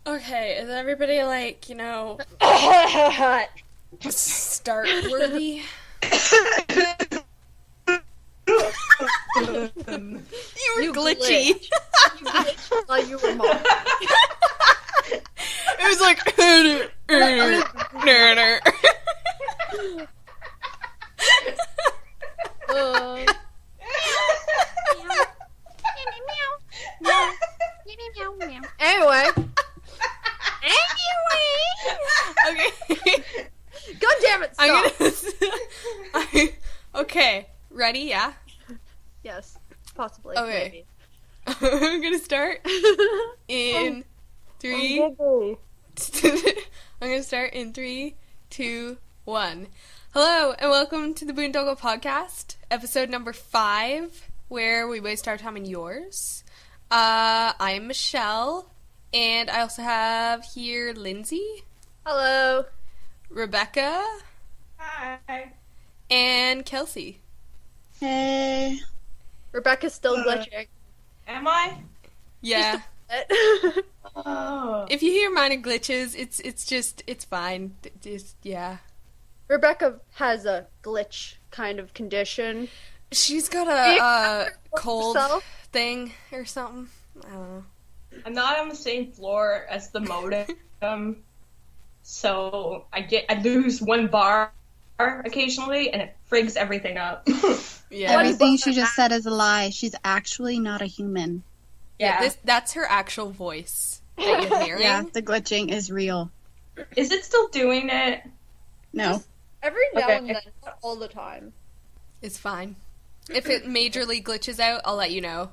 Okay, is everybody like, start worthy? You were glitchy. You glitched while you were mom. It was like Anyway. Okay. God damn it, stop. Okay, ready? Yeah? Yes, possibly. Okay. Maybe. I'm gonna start in 3. I'm gonna start in 3, 2, 1. Hello, and welcome to the Boondoggle podcast, episode number 5, where we waste our time and yours. I'm Michelle, and I also have here Lindsay. Hello. Rebecca. Hi. And Kelsey. Hey. Rebecca's still glitching. Am I? Yeah. Oh. If you hear minor glitches, it's fine. Yeah. Rebecca has a glitch kind of condition. She's got a cold herself? thing or something. I don't know. I'm not on the same floor as the modem, so I lose one bar occasionally, and it frigs everything up. Yeah. Everything she just said is a lie. She's actually not a human. Yeah. That's her actual voice that you're hearing. Yeah, the glitching is real. Is it still doing it? No. Every now Okay. and then, not all the time. It's fine. If it majorly glitches out, I'll let you know.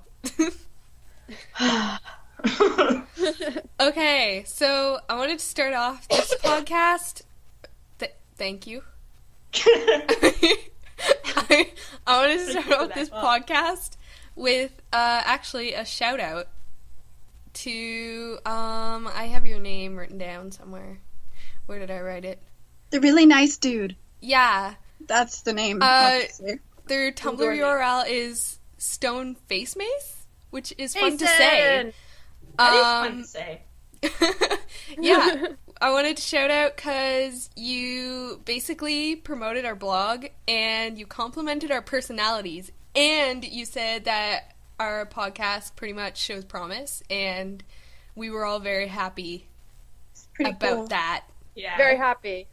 Okay, so I wanted to start off this podcast. Thank you. I wanted to start off this podcast with actually a shout out to I have your name written down somewhere. Where did I write it? The really nice dude. Yeah. That's the name. Their Tumblr URL is Stone Face Mace, which is fun to say. That is fun to say. Yeah, I wanted to shout out because you basically promoted our blog and you complimented our personalities and you said that our podcast pretty much shows promise and we were all very happy about cool. that. Yeah. Very happy.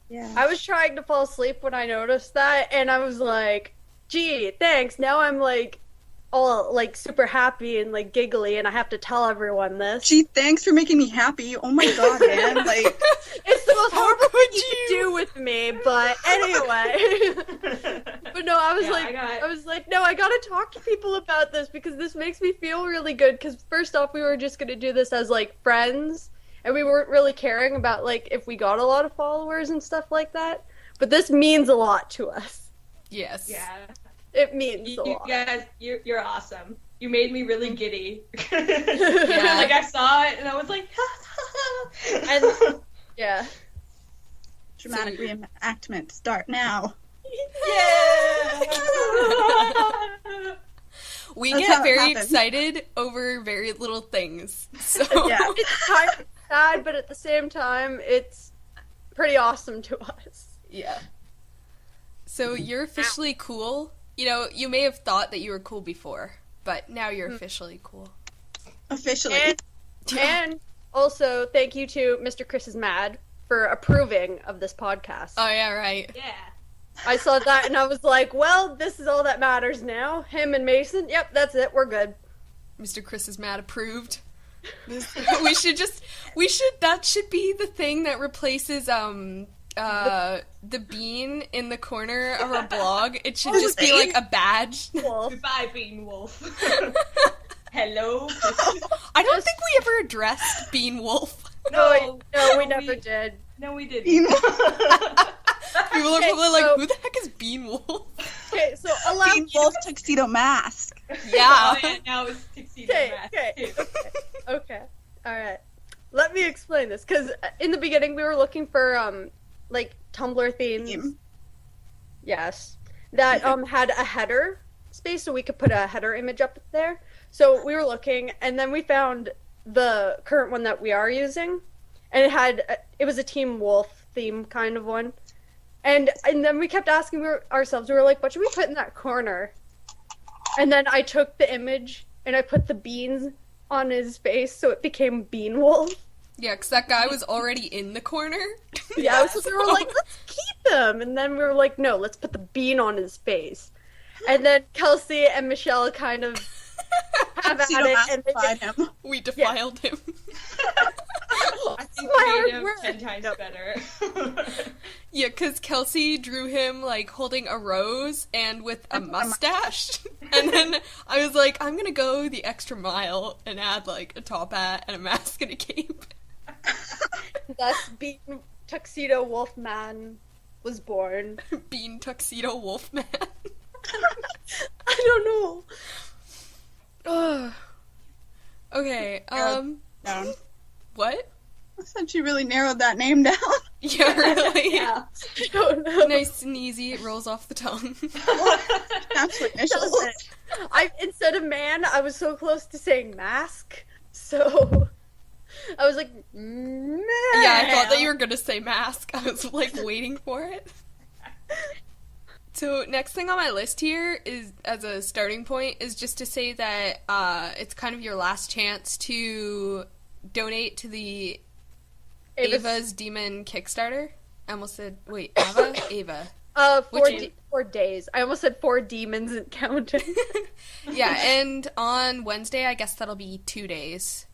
Yeah. I was trying to fall asleep when I noticed that, and I was like, gee, thanks. Now I'm like all like super happy and like giggly, and I have to tell everyone this. Gee, thanks for making me happy. Oh my god, man. Like, It's the most horrible thing could you could do with me, but anyway. But no, I was like, no, I gotta talk to people about this because this makes me feel really good. Because first off, we were just gonna do this as like friends, and we weren't really caring about like if we got a lot of followers and stuff like that. But this means a lot to us. Yes. Yeah. It means a You lot. guys, you're awesome. You made me really giddy. Yeah. Like I saw it and I was like, And yeah, dramatic reenactment. Start now. yeah. We That's get how it very happens. excited over very little things. So Yeah. it's kind of sad, but at the same time, it's pretty awesome to us. yeah. So you're officially cool. You know, you may have thought that you were cool before, but now you're officially cool. Officially. And also, thank you to Mr. Chris is Mad for approving of this podcast. Oh yeah, right. Yeah. I saw that and I was like, well, this is all that matters now. Him and Mason, yep, that's it, we're good. Mr. Chris is Mad approved. That should be the thing that replaces the bean in the corner of our blog. It should just be like a badge. Wolf. Goodbye, Bean Wolf. Hello. I don't think we ever addressed Bean Wolf. No, we never did. No, we didn't. Bean People are probably like, so- who the heck is Bean Wolf? Okay, so allow Bean Wolf tuxedo mask. Yeah. Oh, yeah, now it's tuxedo mask, Okay. too. Okay. Alright. Let me explain this, because in the beginning we were looking for, like, Tumblr themes. Theme. Yes. That, had a header space, so we could put a header image up there. So we were looking, and then we found the current one that we are using, and it was a Team Wolf theme kind of one. And then we kept asking ourselves, we were like, what should we put in that corner? And then I took the image and I put the beans on his face, so it became Bean Wolf. Yeah, because that guy was already in the corner. Yeah, so we were like, let's keep him. And then we were like, no, let's put the bean on his face. And then Kelsey and Michelle kind of have at it. And we defiled him. I think we made him 10 times better. Yeah, because Kelsey drew him, like, holding a rose and with a mustache. And then I was like, I'm gonna go the extra mile and add, like, a top hat and a mask and a cape. Thus, Bean Tuxedo Wolfman was born. Bean Tuxedo Wolfman. I don't know. Okay, Down. what? I thought you really narrowed that name down. Yeah, really? Yeah. I don't know. Nice and easy, it rolls off the tongue. That's what initials. Instead of man, I was so close to saying mask, so I was like, man. Yeah, I thought that you were gonna say mask. I was, like, waiting for it. So, next thing on my list here is, as a starting point, is just to say that it's kind of your last chance to donate to the Ava's Demon Kickstarter. I almost said, wait, Ava? 4 days. I almost said 4 demons and counting. Yeah, and on Wednesday, I guess that'll be 2 days.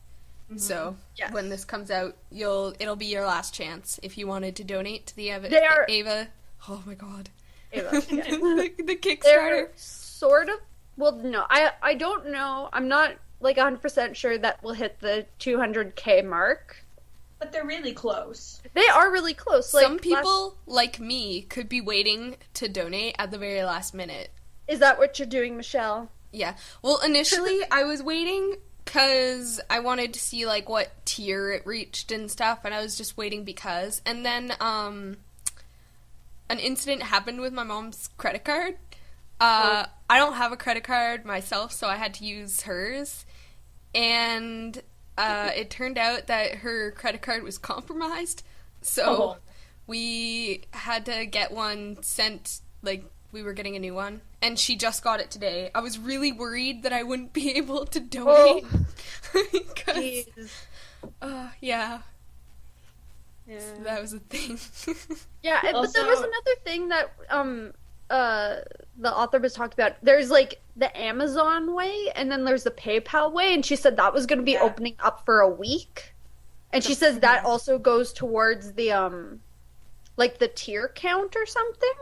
Mm-hmm. So, yes. When this comes out, it'll be your last chance if you wanted to donate to the Ava. Oh my god. Ava, yeah. the Kickstarter. They're sort of, well, no, I don't know. I'm not, like, 100% sure that we'll hit the 200K mark. But they're really close. They are really close. Like, some people, like me, could be waiting to donate at the very last minute. Is that what you're doing, Michelle? Yeah. Well, initially, I was waiting because I wanted to see, like, what tier it reached and stuff, and I was just waiting because. And then, an incident happened with my mom's credit card. I don't have a credit card myself, so I had to use hers. And it turned out that her credit card was compromised. So we had to get one sent, like, we were getting a new one. And she just got it today. I was really worried that I wouldn't be able to donate. Yeah. Yeah. So that was a thing. Yeah, but there was another thing that the author was talking about. There's, like, the Amazon way, and then there's the PayPal way, and she said that was going to be opening up for a week. And she says that also goes towards the, like, the tier count or something.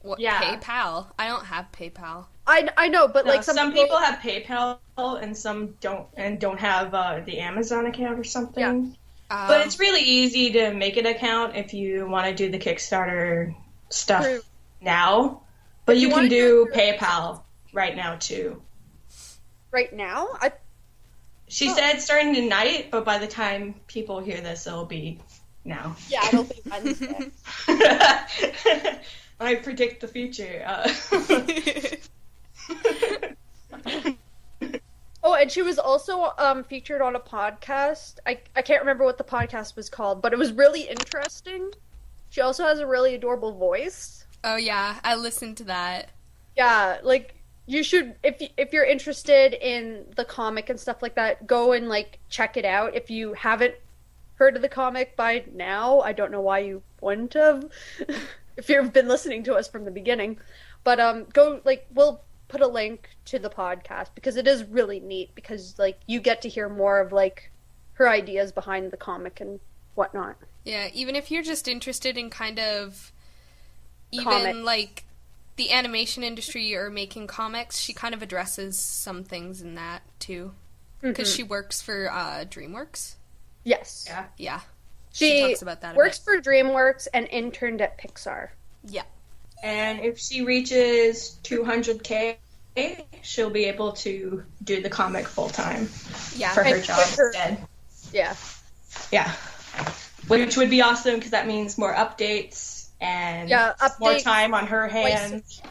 What, PayPal? I don't have PayPal. I know, but, like, some people have PayPal, and some don't have the Amazon account or something. Yeah. But it's really easy to make an account if you want to do the Kickstarter stuff now. But you can do PayPal right now, too. Right now? She said starting tonight, but by the time people hear this, it'll be now. Yeah, it'll be Wednesday. I predict the future. Oh, and she was also featured on a podcast. I can't remember what the podcast was called, but it was really interesting. She also has a really adorable voice. Oh yeah, I listened to that. Yeah, like, you should, if you're interested in the comic and stuff like that, go and, like, check it out. If you haven't heard of the comic by now, I don't know why you wouldn't have, if you've been listening to us from the beginning. But go, like, we'll put a link to the podcast, because it is really neat, because, like, you get to hear more of, like, her ideas behind the comic and whatnot. Yeah, even if you're just interested in kind of Comics. like, the animation industry or making comics, she kind of addresses some things in that, too. Because she works for DreamWorks. Yes. Yeah. She talks about that works for DreamWorks and interned at Pixar. Yeah. And if she reaches 200K, she'll be able to do the comic full-time for her job instead. Yeah. Yeah. Which would be awesome, because that means more updates and more time on her hands.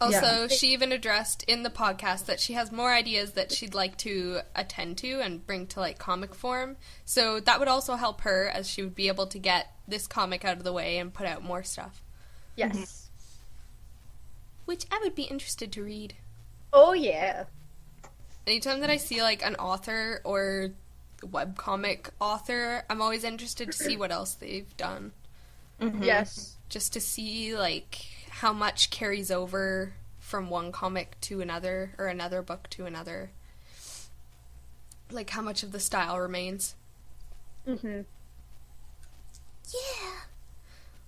Also, she even addressed in the podcast that she has more ideas that she'd like to attend to and bring to, like, comic form. So that would also help her, as she would be able to get this comic out of the way and put out more stuff. Yes. Mm-hmm. Which I would be interested to read. Oh, yeah. Anytime that I see, like, an author or webcomic author, I'm always interested to see what else they've done. Mm-hmm. Yes. Just to see, like, how much carries over from one comic to another, or another book to another. Like, how much of the style remains. Mm-hmm.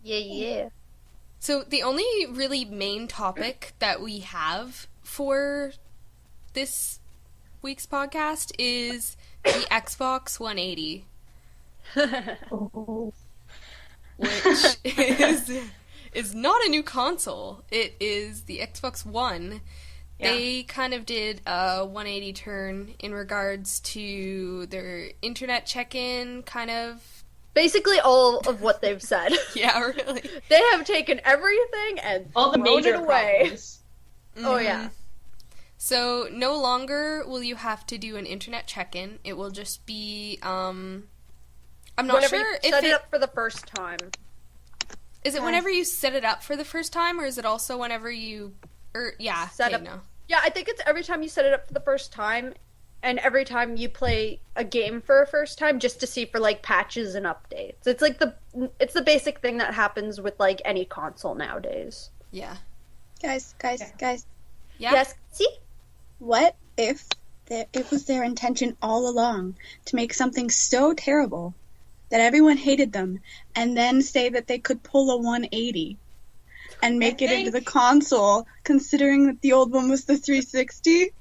Yeah. Yeah. So, the only really main topic that we have for this week's podcast is the Xbox 180. Which is not a new console. It is the Xbox One. Yeah. They kind of did a 180 turn in regards to their internet check-in, kind of. Basically all of what they've said. Yeah, really. They have taken everything and all the major it away. Problems. Mm-hmm. Oh, yeah. So, no longer will you have to do an internet check-in. It will just be, I'm not whenever sure you if set it up for the first time. Is it whenever you set it up for the first time, or is it also whenever you... set up. No. Yeah, I think it's every time you set it up for the first time, and every time you play a game for a first time, just to see for, like, patches and updates. It's like it's the basic thing that happens with, like, any console nowadays. Yeah. Guys. Yeah? Yes, see? What if it was their intention all along to make something so terrible that everyone hated them, and then say that they could pull a 180 and make it into the console, considering that the old one was the 360?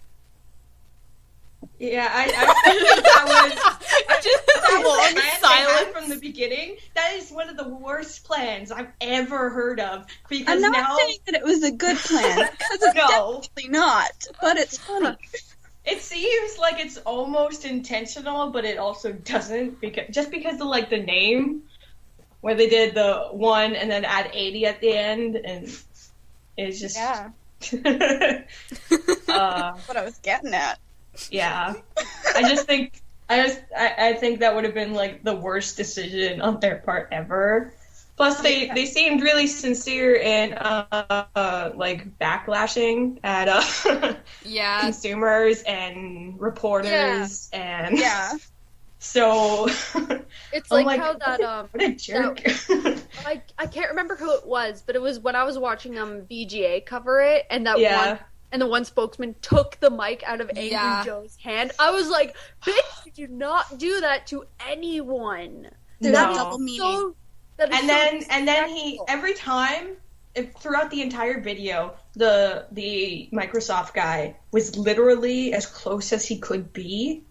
Yeah, I think that was just silent from the beginning. That is one of the worst plans I've ever heard of. Because I'm not saying that it was a good plan, because it's definitely not, but it's funny. It seems like it's almost intentional, but it also doesn't, because of, like, the name, where they did the 1 and then add 80 at the end, and it's just... Yeah. What I was getting at. Yeah. I think that would have been, like, the worst decision on their part ever. Plus, they seemed really sincere in, like, backlashing at, consumers and reporters and... Yeah. So... It's like how that, what a jerk. I can't remember who it was, but it was when I was watching, VGA cover it, and that the one spokesman took the mic out of Angry Joe's hand. I was like, bitch, you do not do that to anyone. There's a double meaning. And then he every time throughout the entire video, the Microsoft guy was literally as close as he could be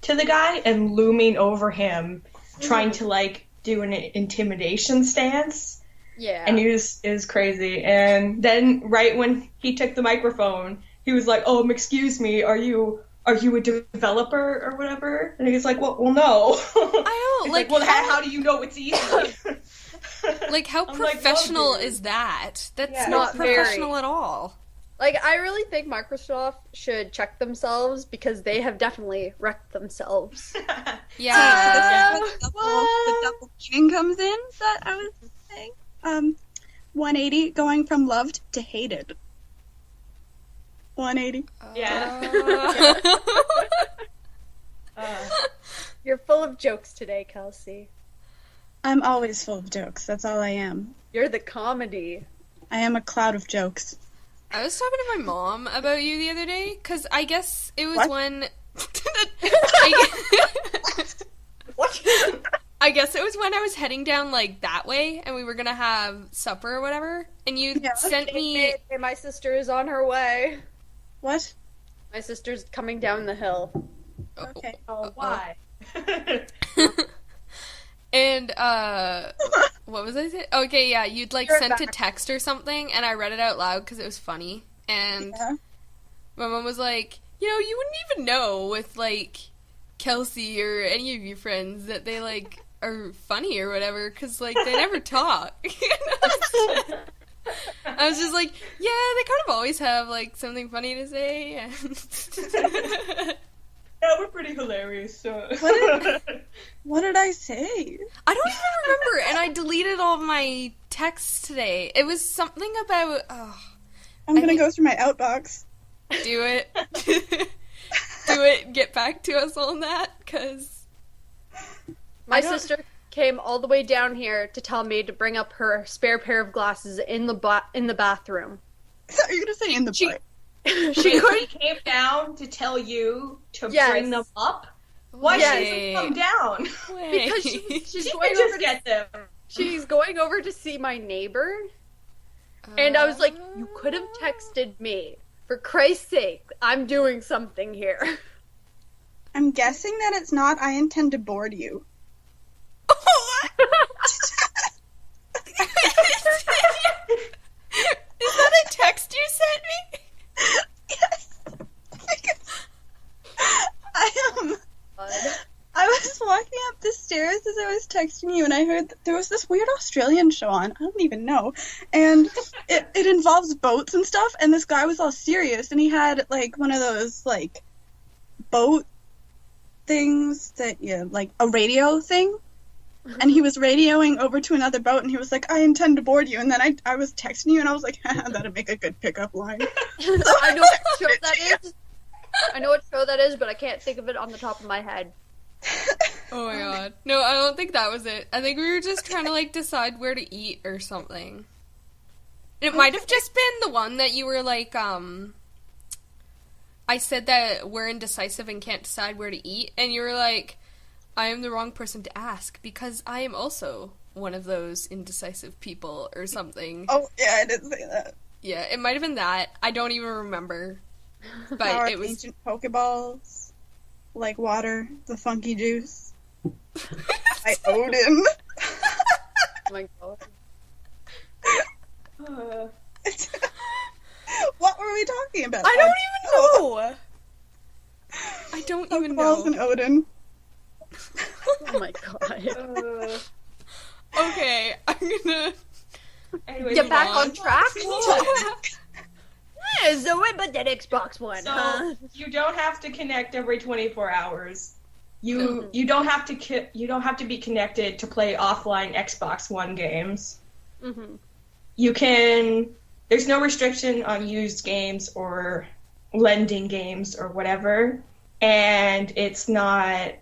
to the guy and looming over him, trying to, like, do an intimidation stance. Yeah. And it was crazy. And then right when he took the microphone, he was like, "Oh, excuse me, are you a developer or whatever?" And he's like, well no. I don't like. Well, how do you know it's easy? Like, how professional is that? That's not professional at all. Like, I really think Microsoft should check themselves, because they have definitely wrecked themselves. Yeah. The double meaning comes in that I was saying. 180 going from loved to hated. 180. Yeah. You're full of jokes today, Kelsey. I'm always full of jokes. That's all I am. You're the comedy. I am a cloud of jokes. I was talking to my mom about you the other day, because I guess it was when... What? I guess it was when I was heading down, like, that way, and we were gonna have supper or whatever, and you sent me... Hey, my sister is on her way. What? My sister's coming down the hill. Okay. Oh, why? And, what was I saying? Okay, yeah, you'd, like, sent a text or something, and I read it out loud because it was funny, and my mom was like, you know, you wouldn't even know with, like, Kelsey or any of your friends that they, like, are funny or whatever, because, like, they never talk. I I was just like, yeah, they kind of always have, like, something funny to say. And... yeah, we're pretty hilarious, so... What did I say? I don't even remember, and I deleted all of my texts today. It was something about... I'm gonna go through my outbox. Do it. Do it. Get back to us on that, because... My sister came all the way down here to tell me to bring up her spare pair of glasses in the bathroom. So you're gonna say in the butt? She came down to tell you to bring them up? Why should she come down? Because she's going over to get them. She's going over to see my neighbor. And I was like, you could have texted me. For Christ's sake, I'm doing something here. I'm guessing that it's not I intend to board you. Is that a text you sent me? Yes. I was walking up the stairs as I was texting you, and I heard that there was this weird Australian show on. I don't even know. And it involves boats and stuff, and this guy was all serious, and he had, like, one of those, like, boat things that you, like, a radio thing. And he was radioing over to another boat, and he was like, I intend to board you. And then I was texting you, and I was like, that'd make a good pickup line. So I know what show that is. I know what show that is, but I can't think of it on the top of my head. Oh my god. No, I don't think that was it. I think we were just trying to, like, decide where to eat or something. It might have just been the one that you were like, I said that we're indecisive and can't decide where to eat, and you were like, I am the wrong person to ask, because I am also one of those indecisive people, or something. Oh, yeah, I did say that. Yeah, it might have been that. I don't even remember. But it was... ancient Pokeballs, like water, the funky juice. I owed him. Oh my god. What were we talking about? I don't even know! I don't even know. Pokeballs and Odin. Oh my god. Okay, I'm gonna... Anyway, get back on track? So what about that Xbox One? So, you don't have to connect every 24 hours. You don't have to be connected to play offline Xbox One games. Mm-hmm. You can... There's no restriction on used games or lending games or whatever, and it's not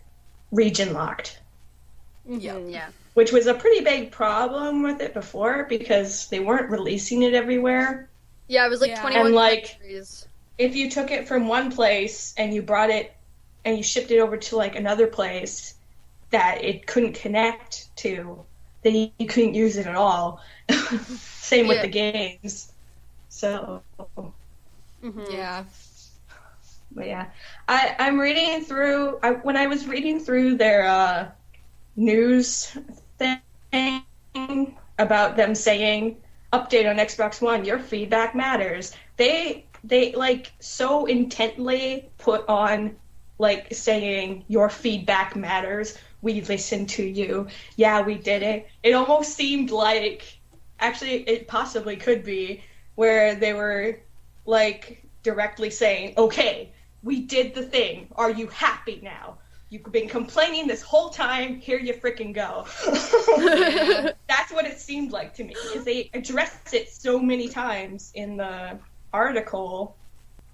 region locked. Mm-hmm, yeah. Which was a pretty big problem with it before, because they weren't releasing it everywhere. Yeah, it was like 21 and, like, countries. If you took it from one place and you brought it and you shipped it over to, like, another place that it couldn't connect to, then you couldn't use it at all. Same with the games. So... Mm-hmm. Yeah. But yeah, I'm reading through, when I was reading through their news thing about them saying, update on Xbox One, your feedback matters. They like, so intently put on, like, saying, your feedback matters, we listened to you, yeah, we did it. It almost seemed like, actually, it possibly could be, where they were, like, directly saying, okay, we did the thing. Are you happy now? You've been complaining this whole time. Here you frickin' go. That's what it seemed like to me, because they addressed it so many times in the article.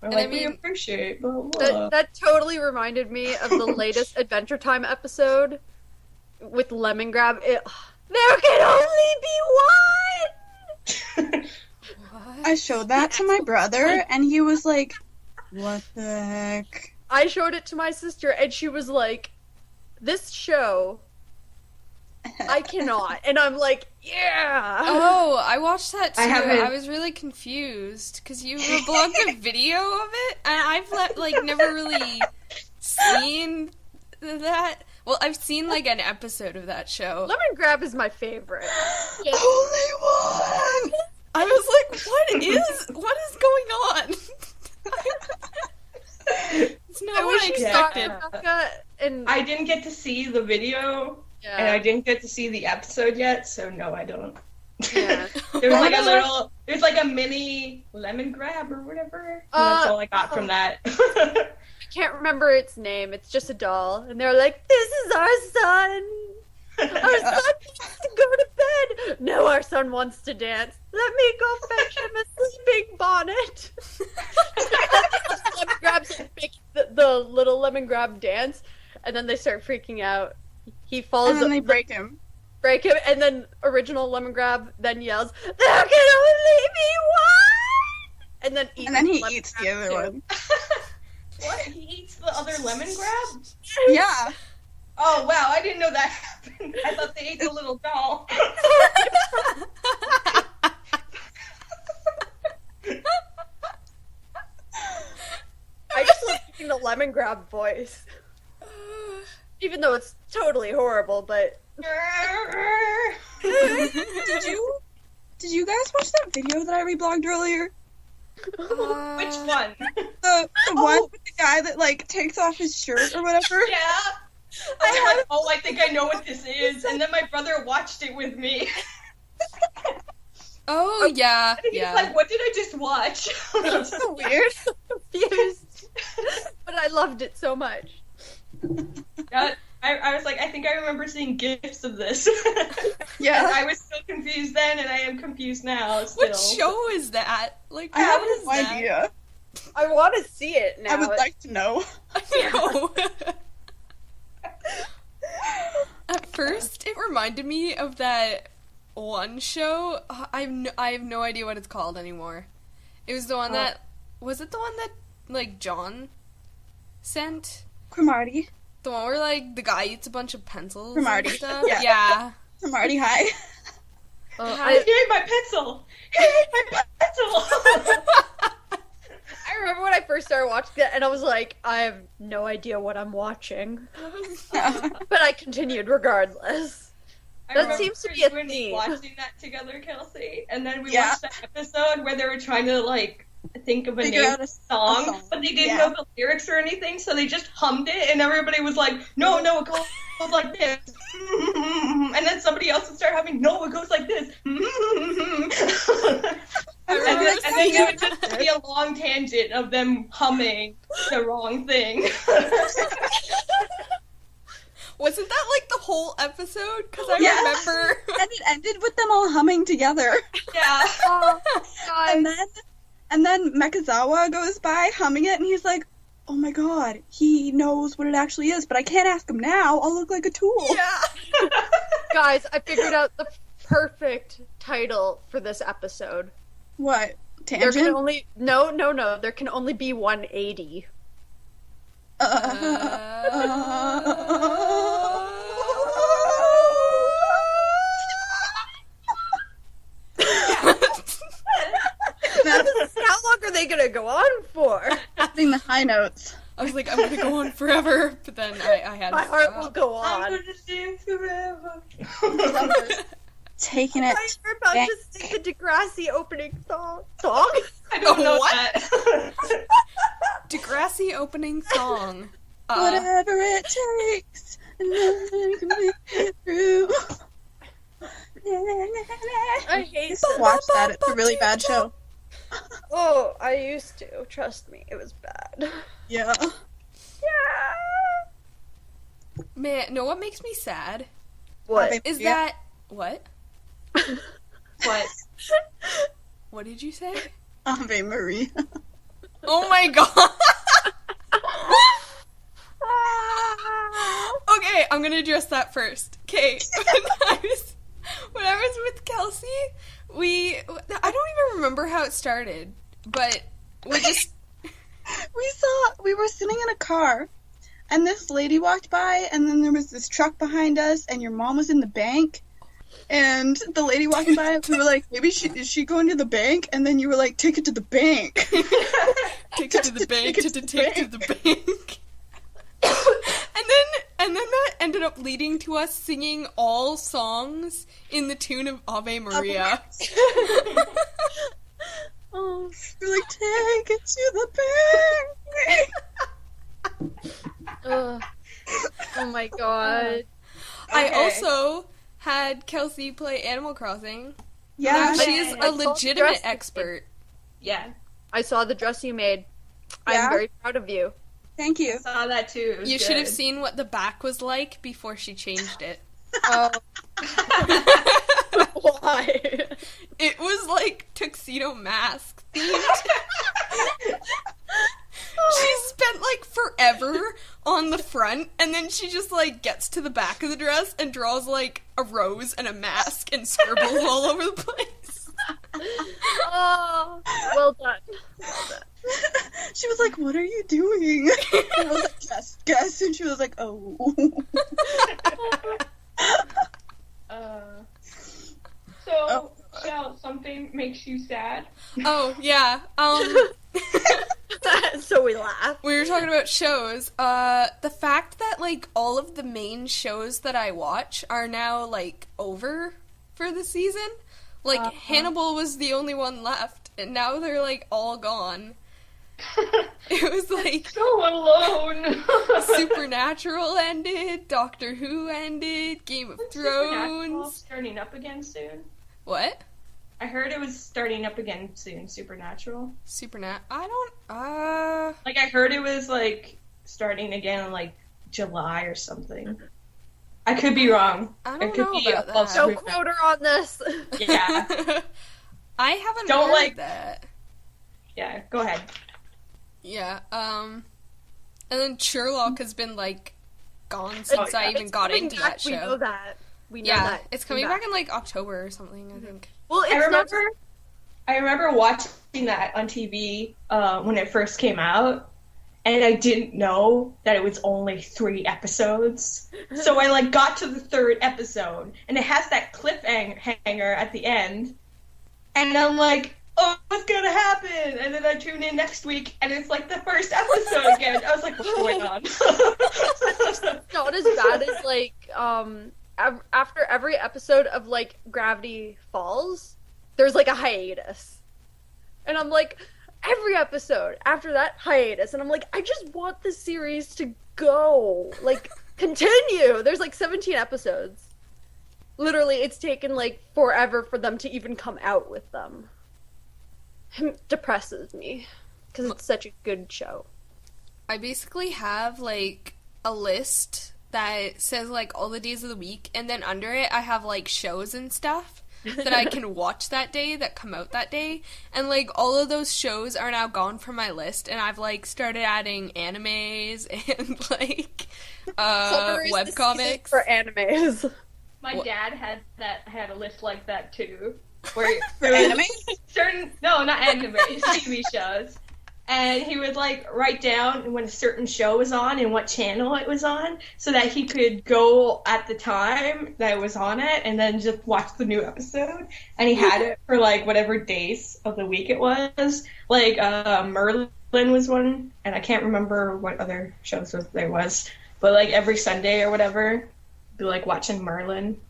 We appreciate, blah, blah. That totally reminded me of the latest Adventure Time episode with Lemon Grab. There can only be one! I showed that to my brother, and he was like, what the heck? I showed it to my sister, and she was like, this show, I cannot. And I'm like, yeah! Oh, I watched that too. I was really confused, because you vlogged a video of it, and I've, never really seen that. Well, I've seen, like, an episode of that show. Lemon Grab is my favorite. Only one! I was like, what is going on? It's not what I expected. And I didn't get to see the video, and I didn't get to see the episode yet, so no, I don't. Yeah. There's like a mini lemon grab or whatever. That's all I got from that. I can't remember its name. It's just a doll. And they're like, this is our son. Our son wants to go to bed. No, our son wants to dance. Let me go fetch him a sleeping bonnet. Lemon grabs and makes the little lemon grab dance. And then they start freaking out. He falls. And then they break him. And then original lemon grab then yells, "There can only be one!" And then he eats the other one. What? He eats the other lemon grab? Yeah. Oh wow, I didn't know that happened. I thought they ate the little doll. I just love making the lemon grab voice. Even though it's totally horrible, but... Did you guys watch that video that I reblogged earlier? Which one? The one with the guy that, like, takes off his shirt or whatever? Yeah. I think I know what this is. And then my brother watched it with me. Oh, yeah. And he's like, what did I just watch? It's so weird. So confused. But I loved it so much. I was like, I think I remember seeing GIFs of this. Yeah. And I was so confused then, and I am confused now. Still. What show is that? Like, I have no idea. I want to see it now. I would like to know. I know. At first, it reminded me of that one show. I have no idea what it's called anymore. It was the one that... Was it the one that, like, John sent? Cromartie. The one where, like, the guy eats a bunch of pencils Cromartie. and stuff? Yeah. Cromartie High. He ate my pencil! He ate my pencil! I remember when I first started watching that, and I was like, I have no idea what I'm watching. But I continued regardless. That seems to be a theme. Watching that together, Kelsey, and then we watched that episode where they were trying to, like, think of a name of a song, but they didn't know the lyrics or anything, so they just hummed it, and everybody was like, no, it goes like this. And then somebody else would start humming, no, it goes like this. And then it would just be a long tangent of them humming the wrong thing. Wasn't that, like, the whole episode? Because I remember... And it ended with them all humming together. Yeah. Oh, God. And then Mekazawa goes by humming it, and he's like, oh my god, he knows what it actually is, but I can't ask him now. I'll look like a tool. Yeah. Guys, I figured out the perfect title for this episode. What? Tangent? There can only... No. There can only be 180. How long are they gonna go on for? Sing the high notes. I was like, I'm gonna go on forever, but then I had My heart will go on. I'm gonna sing forever. Taking it. You're about to sing the Degrassi opening song. I don't know what? that. Degrassi opening song. Whatever it takes, and nothing can make it through. I hate Just watch that. It's a really bad show. Oh, I used to. Trust me, it was bad. Yeah. Man, know what makes me sad? What? Is that... What? What? What did you say? Ave Maria. Oh my god! Okay, I'm gonna address that first. Okay, when I was with Kelsey, I don't even remember how it started, but we just... we were sitting in a car, and this lady walked by, and then there was this truck behind us, and your mom was in the bank, and the lady walking by, we were like, maybe is she going to the bank? And then you were like, take it to the bank. Take it to the bank, take it to the bank. And then that ended up leading to us singing all songs in the tune of Ave Maria. Oh, you're like, take it to the bank. Oh my god. I also had Kelsey play Animal Crossing, Yeah. She is a legitimate expert. Yeah. I saw the dress you made. Yeah? I'm very proud of you. Thank you. I saw that too. You should have seen what the back was like before she changed it. Why? It was like tuxedo mask themed. She spent like forever on the front, and then she just like gets to the back of the dress and draws like a rose and a mask and scribbles all over the place. Oh, well done. Well done. She was like, "What are you doing?" I was like, "Guess," and she was like, "Oh." Shall something makes you sad? Oh yeah. So we laugh. We were talking about shows. The fact that like all of the main shows that I watch are now like over for the season. Like Hannibal was the only one left, and now they're like all gone. It was like so alone. Supernatural ended, Doctor Who ended, Game of Thrones starting up again soon. What? I heard it was starting up again soon. Supernatural. I don't. Like I heard it was like starting again in like July or something. I could be wrong. I don't know about that. Don't quote her on this. Yeah. I haven't Don't heard like that. Yeah, go ahead. Yeah, and then Sherlock has been, like, gone since I even got into that show. We know that. We know yeah, that. it's coming back in, like, October or something, I think. Well, I remember watching that on TV when it first came out, and I didn't know that it was only 3 episodes. So I, like, got to the 3rd episode, and it has that cliffhanger at the end, and I'm like, oh, what's gonna happen? And then I tune in next week, and it's like the 1st episode again. I was like, what's going on? It's not as bad as, like, after every episode of, like, Gravity Falls, there's, like, a hiatus. And I'm like, every episode after that hiatus, and I'm like, I just want this series to go. Like, continue! There's, like, 17 episodes. Literally, it's taken, like, forever for them to even come out with them. It depresses me, because it's such a good show. I basically have, like, a list that says, like, all the days of the week, and then under it I have, like, shows and stuff that I can watch that day, that come out that day, and, like, all of those shows are now gone from my list, and I've, like, started adding animes and, like, webcomics. For animes. My dad had a list like that, too. Where for anime? Not anime, TV shows. And he would, like, write down when a certain show was on and what channel it was on so that he could go at the time that it was on it and then just watch the new episode. And he had it for, like, whatever days of the week it was. Like, Merlin was one, and I can't remember what other shows there was. But, like, every Sunday or whatever, be, like, watching Merlin.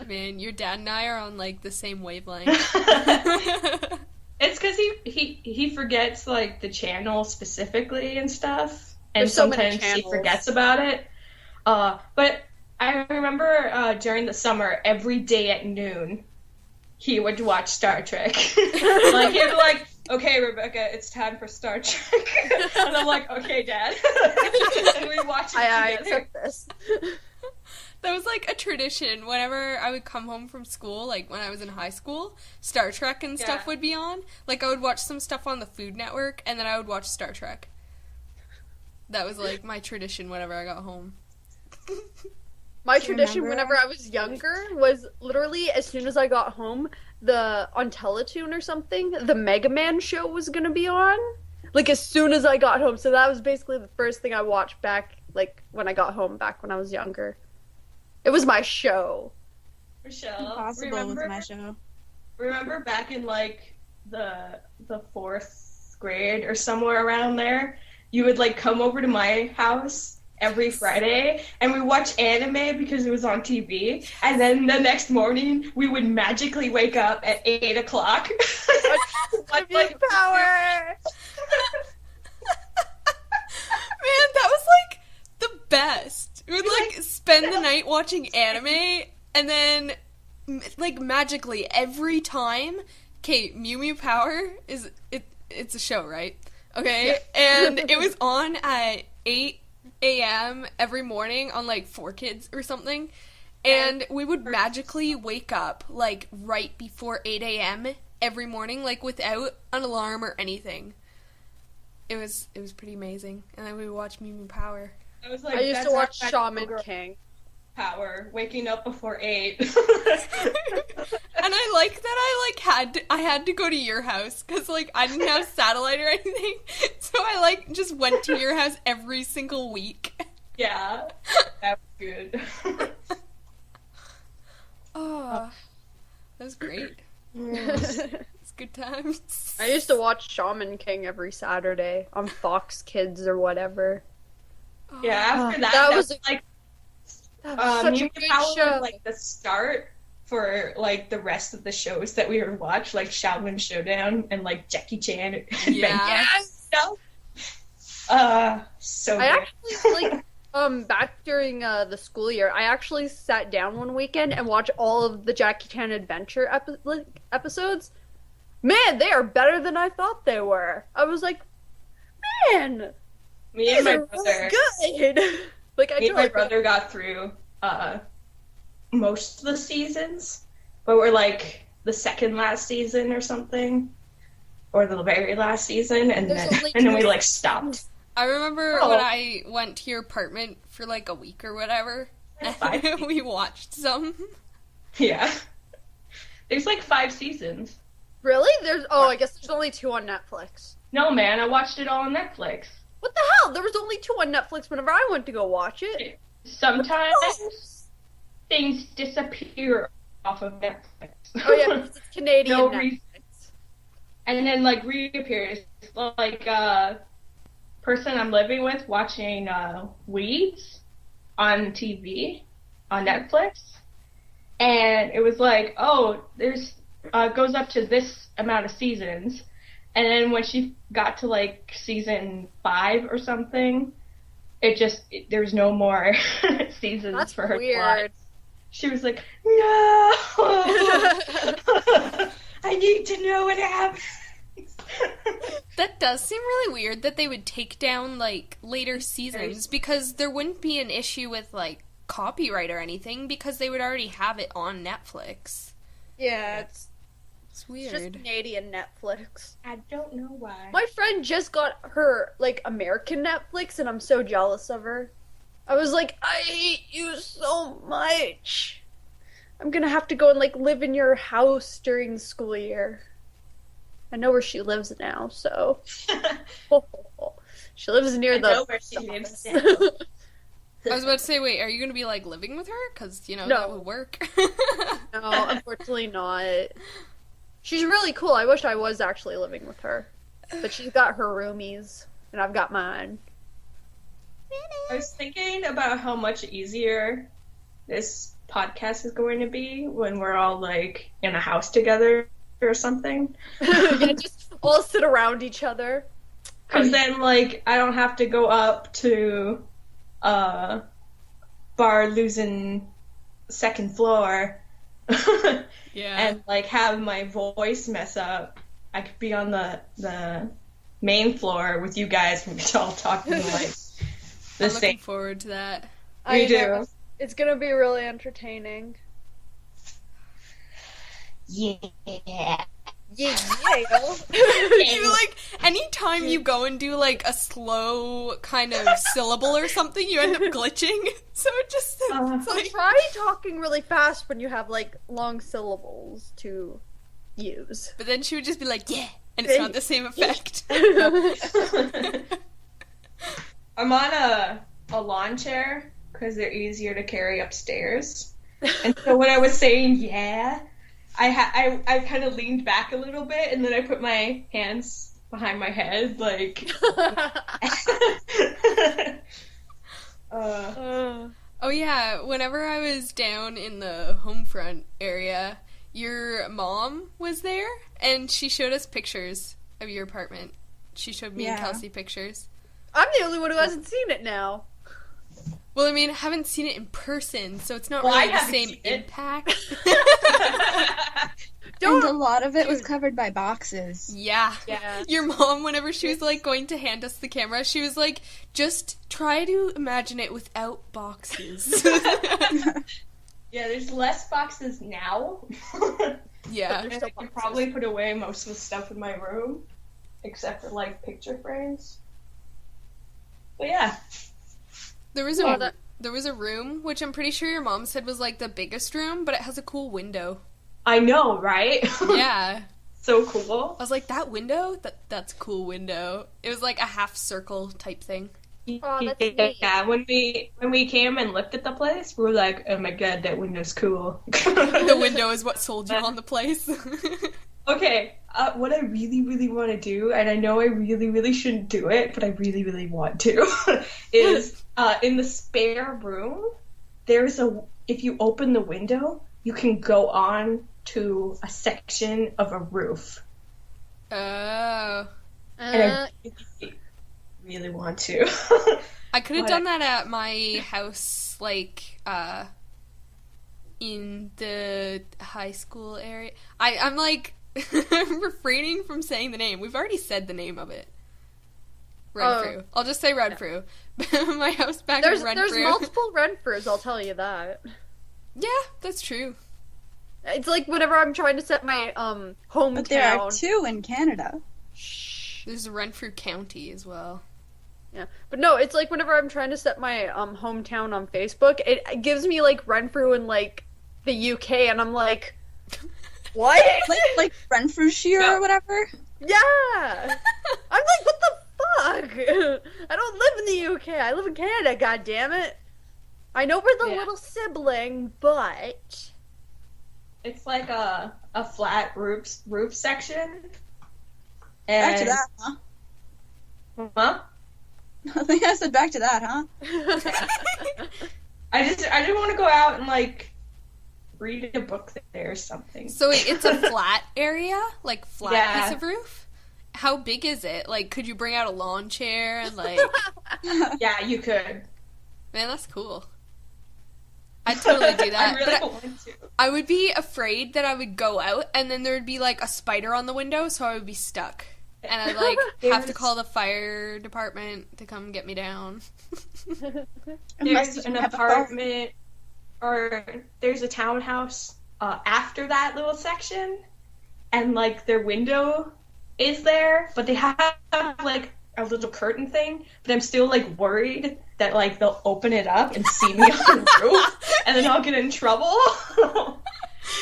Man, your dad and I are on, like, the same wavelength. It's because he forgets, like, the channel specifically and stuff, and There's so sometimes he forgets about it. But I remember during the summer, every day at noon, he would watch Star Trek. Like, he'd be like, okay, Rebecca, it's time for Star Trek. And I'm like, okay, Dad. And we watch it together. I accept this. That was, like, a tradition. Whenever I would come home from school, like, when I was in high school, Star Trek and stuff would be on. Like, I would watch some stuff on the Food Network, and then I would watch Star Trek. That was, like, my tradition whenever I got home. My tradition whenever I was younger was literally as soon as I got home, on Teletoon or something, the Mega Man show was gonna be on. Like, as soon as I got home. So that was basically the first thing I watched back, like, when I got home back when I was younger. It was my show. Michelle, Impossible with my show. Remember back in, like, the 4th grade or somewhere around there, you would, like, come over to my house every Friday, and we watch anime because it was on TV, and then the next morning, we would magically wake up at 8 o'clock. Like, power! Man, that was, like, the best. We would, like, spend the night watching anime, and then like, magically, every time... Okay, Mew Mew Power it's a show, right? Okay? Yeah. And it was on at 8 a.m. every morning on, like, 4Kids or something. And we would magically wake up, like, right before 8 a.m. every morning, like, without an alarm or anything. It was pretty amazing. And then we would watch Mew Mew Power. I used to watch Shaman King. Power, waking up before 8. And I like that I had to go to your house because, like, I didn't have satellite or anything, so I, like, just went to your house every single week. Yeah, that was good. Oh, that was great. It's good times. I used to watch Shaman King every Saturday on Fox Kids or whatever. Yeah, after that was like... such a great show. Was, like, the start for, like, the rest of the shows that we would watch, like Shaolin Showdown and, like, Jackie Chan. Yeah. So I actually, like, back during the school year, I actually sat down one weekend and watched all of the Jackie Chan Adventure episodes. Man, they are better than I thought they were. I was like, man, me and my brother, really good. Like, me and my brother got through most of the seasons, but we're like the second last season or something, or the very last season, and then we like stopped. I remember when I went to your apartment for like a week or whatever, and we watched some. Yeah, there's like 5 seasons. Really? I guess there's only 2 on Netflix. No, man, I watched it all on Netflix. What the hell? There was only 2 on Netflix whenever I went to go watch it. Sometimes things disappear off of Netflix. Oh yeah, because it's Canadian Netflix. And then, like, reappears. Like, person I'm living with watching Weeds on TV, on Netflix. And it was like, oh, there's goes up to this amount of seasons. And then when she got to, like, season 5 or something, there's no more seasons. That's for her weird. to watch. She was like, no! I need to know what happens. That does seem really weird that they would take down, like, later seasons, because there wouldn't be an issue with, like, copyright or anything, because they would already have it on Netflix. Yeah, it's weird. It's just Canadian Netflix. I don't know why. My friend just got her, like, American Netflix, and I'm so jealous of her. I was like, I hate you so much. I'm gonna have to go and, like, live in your house during the school year. I know where she lives now, so. She lives near I know where she lives now. I was about to say, wait, are you gonna be, like, living with her? Because, you know, No. that would work. No, unfortunately not. She's really cool. I wish I was actually living with her. But she's got her roomies, and I've got mine. I was thinking about how much easier this podcast is going to be when we're all, like, in a house together or something. Yeah, just all sit around each other. Because then, like, I don't have to go up to Bar losing second floor and, like, have my voice mess up. I could be on the main floor with you guys and we're all talking, like, the I'm same. looking forward to that. We do. It's gonna be really entertaining. Yeah. Yeah. You, like, anytime you go and do, like, a slow kind of syllable or something, you end up glitching. So it just, it's like... Try talking really fast when you have, like, long syllables to use. But then she would just be like, yeah, and it's not the same effect. I'm on a lawn chair because they're easier to carry upstairs. And so when I was saying yeah, I kind of leaned back a little bit, and then I put my hands behind my head, like... Oh yeah, whenever I was down in the home front area, your mom was there, and she showed us pictures of your apartment. She showed me and Kelsey pictures. I'm the only one who hasn't seen it now. Well, I mean, I haven't seen it in person, so it's not really the same impact. And a lot of it was covered by boxes. Yeah. Your mom, whenever she was, like, going to hand us the camera, she was like, just try to imagine it without boxes. Yeah, there's less boxes now. Yeah. And I could probably put away most of the stuff in my room, except for, like, picture frames. But yeah. There was a room, which I'm pretty sure your mom said was, like, the biggest room, but it has a cool window. I know, right? Yeah. So cool. I was like, that window? That's a cool window. It was, like, a half circle type thing. Oh, that's neat. Yeah, when we came and looked at the place, we were like, oh my god, that window's cool. The window is what sold you on the place. Okay, what I really, really want to do, and I know I really, really shouldn't do it, but I really, really want to, is in the spare room, if you open the window, you can go on to a section of a roof. Oh. And I really want to. I could have done that at my house, like, in the high school area. I'm like, refraining from saying the name. We've already said the name of it. Renfrew. I'll just say Renfrew. My house back in Renfrew. There's multiple Renfrews, I'll tell you that. Yeah, that's true. It's like whenever I'm trying to set my hometown. But there are 2 in Canada. Shh. There's Renfrew County as well. Yeah, but no, it's like whenever I'm trying to set my hometown on Facebook, it gives me like Renfrew in like the UK, and I'm like, what? like Renfrewshire or whatever. Yeah, I'm like, what the fuck? I don't live in the UK. I live in Canada. God damn it! I know we're the little sibling, but it's like a flat roof section. And... Back to that, huh? Huh? I think I said back to that, huh? I didn't want to go out and like read a book there or something. So wait, it's a flat area, like flat piece of roof. How big is it? Like, could you bring out a lawn chair and like? Yeah, you could. Man, that's cool. I'd totally do that. I really want to. I would be afraid that I would go out and then there would be like a spider on the window, so I would be stuck. And I'd, like, have to call the fire department to come get me down. There's an apartment, or there's a townhouse after that little section, and, like, their window is there, but they have, like, a little curtain thing, but I'm still, like, worried that, like, they'll open it up and see me on the roof, and then I'll get in trouble.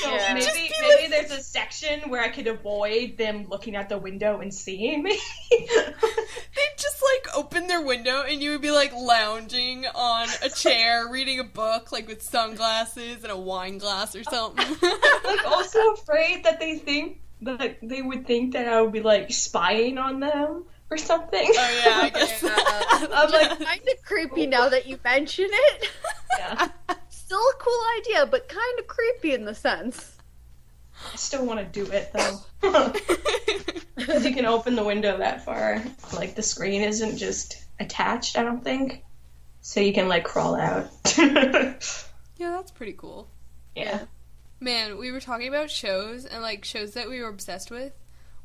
So maybe there's a section where I could avoid them looking at the window and seeing me. They'd just, like, open their window and you would be, like, lounging on a chair, reading a book, like, with sunglasses and a wine glass or something. Like, also afraid that they would think that I would be, like, spying on them or something. Oh, yeah, I guess. I'm, like, kind of creepy now that you mention it. Yeah. Still a cool idea, but kind of creepy in the sense. I still want to do it, though. Because you can open the window that far. Like, the screen isn't just attached, I don't think. So you can, like, crawl out. Yeah, that's pretty cool. Yeah. Man, we were talking about shows, and, like, shows that we were obsessed with.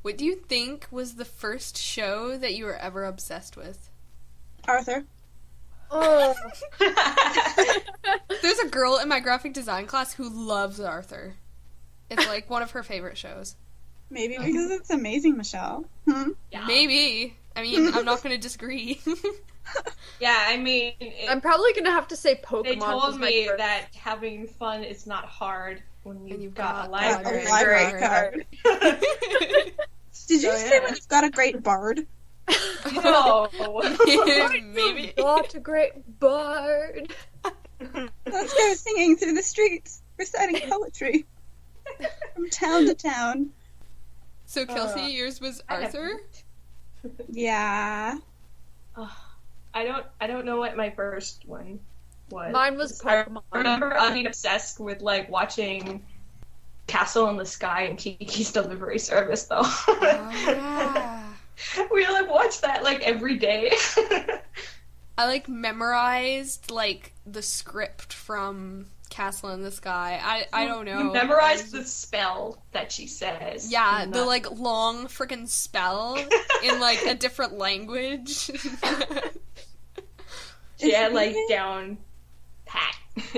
What do you think was the first show that you were ever obsessed with? Arthur. Oh. There's a girl in my graphic design class who loves Arthur. It's like one of her favorite shows. Maybe because it's amazing, Michelle. Yeah. Maybe. I mean, I'm not going to disagree. Yeah, I mean... I'm probably going to have to say Pokemon. They told me that having fun is not hard when you've got a library card. Did you say when you've got a great bard? No. Maybe. Got a great bard. Let's go singing through the streets, reciting poetry from town to town. So, Kelsey, yours was Arthur? Yeah. I don't know what my first one was. Mine was Pokemon. I remember being obsessed with, like, watching Castle in the Sky and Kiki's Delivery Service, though. Oh, yeah. We, like, watched that, like, every day. I I memorized the script from Castle in the Sky. I don't know. You memorized the spell that she says. Yeah, the long freaking spell in a different language. She had down pat.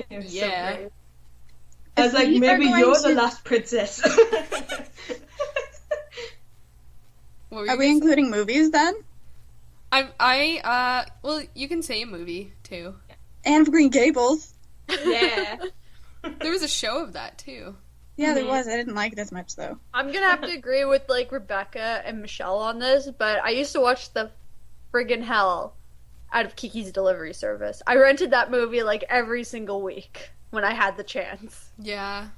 Yeah. So I was like, maybe you're the last princess. Are we including movies then? Well, you can say a movie too. Anne of Green Gables. Yeah. There was a show of that too. Yeah, there was. I didn't like it as much though. I'm gonna have to agree with Rebecca and Michelle on this, but I used to watch the friggin' hell out of Kiki's Delivery Service. I rented that movie every single week when I had the chance. Yeah.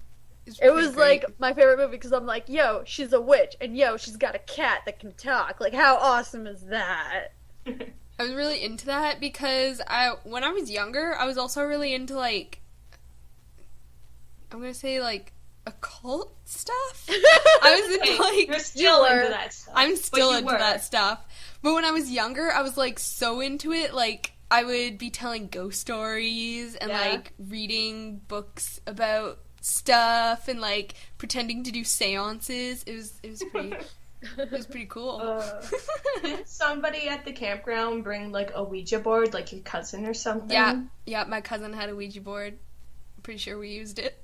It was my favorite movie because I'm yo, she's a witch, and yo, she's got a cat that can talk. How awesome is that? I was really into that because when I was younger, I was also really into I'm gonna say occult stuff. I was into You're still into that stuff. I'm still into that stuff. But when I was younger, I was so into it. I would be telling ghost stories and reading books about stuff and pretending to do seances. It was pretty. It was pretty cool. Did somebody at the campground bring a Ouija board, your cousin or something? Yeah. My cousin had a Ouija board. I'm pretty sure we used it.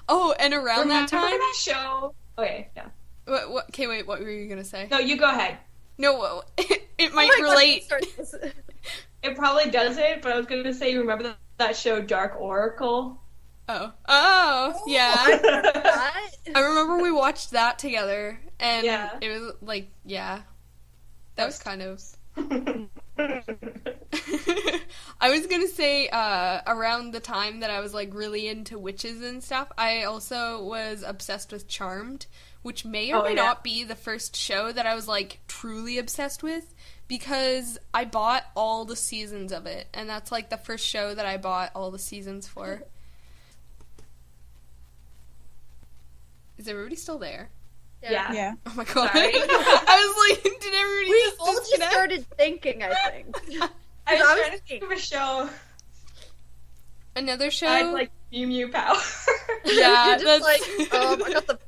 Oh, and around that time. Remember that show? Okay, yeah. What? Okay, wait. What were you gonna say? No, you go ahead. No, it might relate. It probably doesn't, but I was gonna say, you remember that show Dark Oracle? Oh, yeah. I remember we watched that together, and it was that was kind of. I was gonna say, around the time that I was really into witches and stuff, I also was obsessed with Charmed, which may or may not be the first show that I was truly obsessed with, because I bought all the seasons of it, and that's the first show that I bought all the seasons for. Is everybody still there? Yeah. Oh my god. I was did everybody We all just started thinking, I think. I was trying to think of a show. Another show? I had Mew Power. Yeah, that's I got the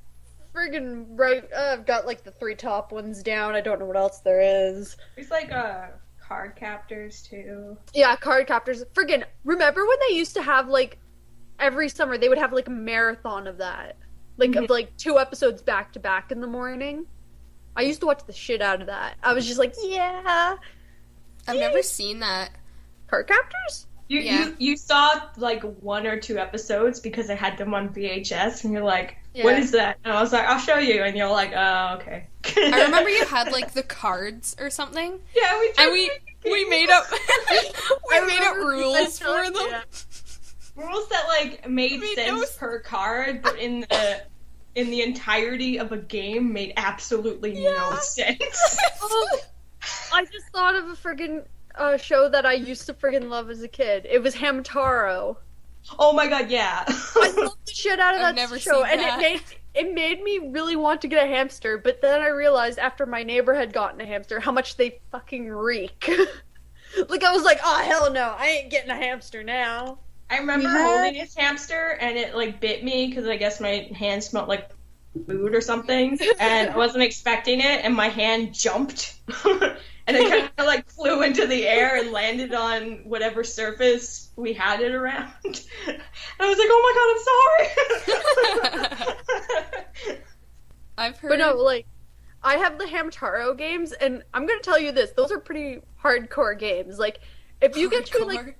friggin' right, I've got the 3 top ones down. I don't know what else there is. There's CardCaptors too. Yeah, CardCaptors. Friggin', remember when they used to have every summer they would have a marathon of that? Of 2 episodes back to back in the morning. I used to watch the shit out of that. I was just yeah. I've never seen that. CardCaptors? You saw 1 or 2 episodes because I had them on VHS, and you're what is that? And I was I'll show you, and you're oh, okay. I remember you had the cards or something. Yeah, we made up made up rules for them. Yeah. Rules that made sense per card, but in the entirety of a game made absolutely no sense. Oh, I just thought of a friggin' show that I used to friggin' love as a kid. It was Hamtaro. Oh my god, yeah. I loved the shit out of that show, and it made me really want to get a hamster, but then I realized after my neighbor had gotten a hamster how much they fucking reek. I was oh hell no, I ain't getting a hamster now. I remember holding his hamster, and it bit me because I guess my hand smelled like food or something, and I wasn't expecting it, and my hand jumped, and it kind of flew into the air and landed on whatever surface we had it around. And I was oh my god, I'm sorry. I've heard. But no, I have the Hamtaro games, and I'm gonna tell you this: those are pretty hardcore games. If you get to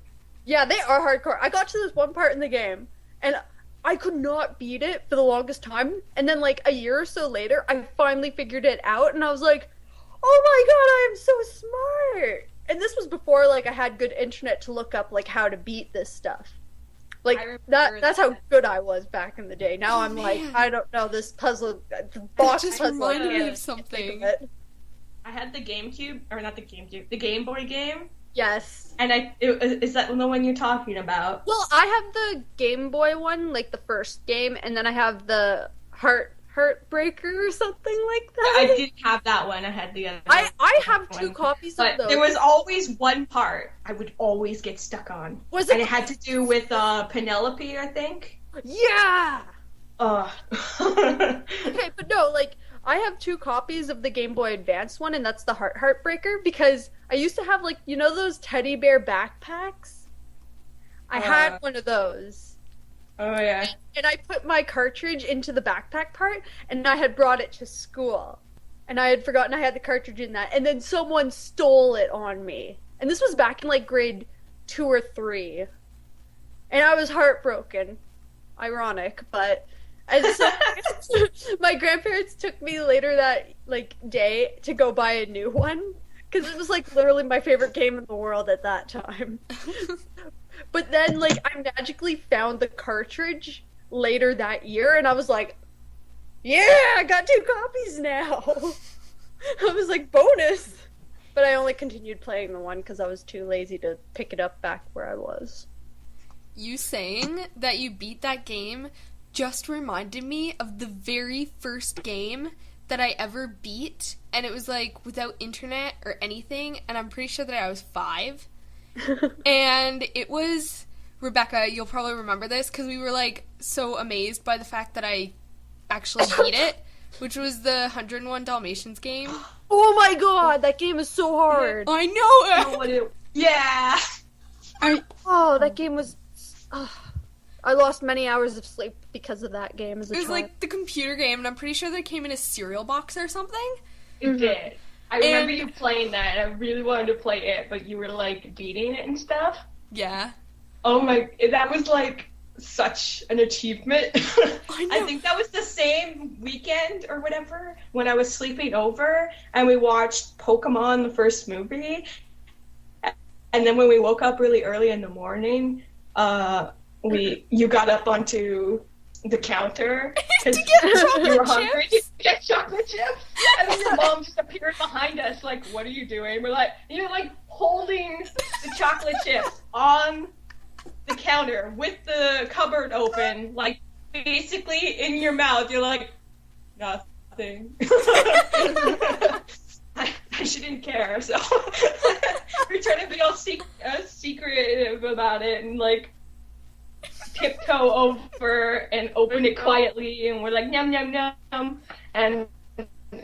yeah, they are hardcore. I got to this one part in the game, and I could not beat it for the longest time. And then, a year or so later, I finally figured it out, and I was oh my god, I am so smart! And this was before, I had good internet to look up, how to beat this stuff. That's how good I was back in the day. Now I'm I don't know, this puzzle, the boss just puzzle. Reminded me of something. I had the GameCube, or not the GameCube, the Game Boy game. Yes. And is that the one you're talking about? Well, I have the Game Boy one, the first game, and then I have the Heartbreaker or something like that. I didn't have that one. I had the other. I have two copies of those. There was always one part I would always get stuck on. Was it? And it had to do with Penelope, I think. Yeah. Okay, but no, like I have two copies of the Game Boy Advance one, and that's the Heartbreaker, because I used to have, like, you know those teddy bear backpacks? I had one of those. Oh, yeah. And I put my cartridge into the backpack part, and I had brought it to school. And I had forgotten I had the cartridge in that, and then someone stole it on me. And this was back in, like, grade 2 or 3. And I was heartbroken. Ironic, but... And so my grandparents took me later that, like, day to go buy a new one, because it was, like, literally my favorite game in the world at that time. But then, like, I magically found the cartridge later that year, and I was like, yeah, I got 2 copies now! I was like, bonus! But I only continued playing the one because I was too lazy to pick it up back where I was. You saying that you beat that game just reminded me of the very first game that I ever beat, and it was, like, without internet or anything, and I'm pretty sure that I was 5. And it was, Rebecca, you'll probably remember this, because we were, like, so amazed by the fact that I actually beat it, which was the 101 Dalmatians game. Oh my god, that game is so hard! I know it! Yeah! Oh, that game was... I lost many hours of sleep because of that game as a child. It was like the computer game, and I'm pretty sure that it came in a cereal box or something. It did. I remember you playing that, and I really wanted to play it, but you were, like, beating it and stuff. Yeah. Oh my, that was, like, such an achievement. I know. I think that was the same weekend or whatever when I was sleeping over, and we watched Pokemon, the first movie. And then when we woke up really early in the morning, you got up onto the counter to get chocolate you were chips. hungry to get chocolate chips, and then your mom just appeared behind us, like, "What are you doing?" We're like, you're like holding the chocolate chips on the counter with the cupboard open, like basically in your mouth. You're like, nothing. I shouldn't care, so we're trying to be all secretive about it, and like tiptoe over and open it quietly, and we're like, yum, yum, yum, and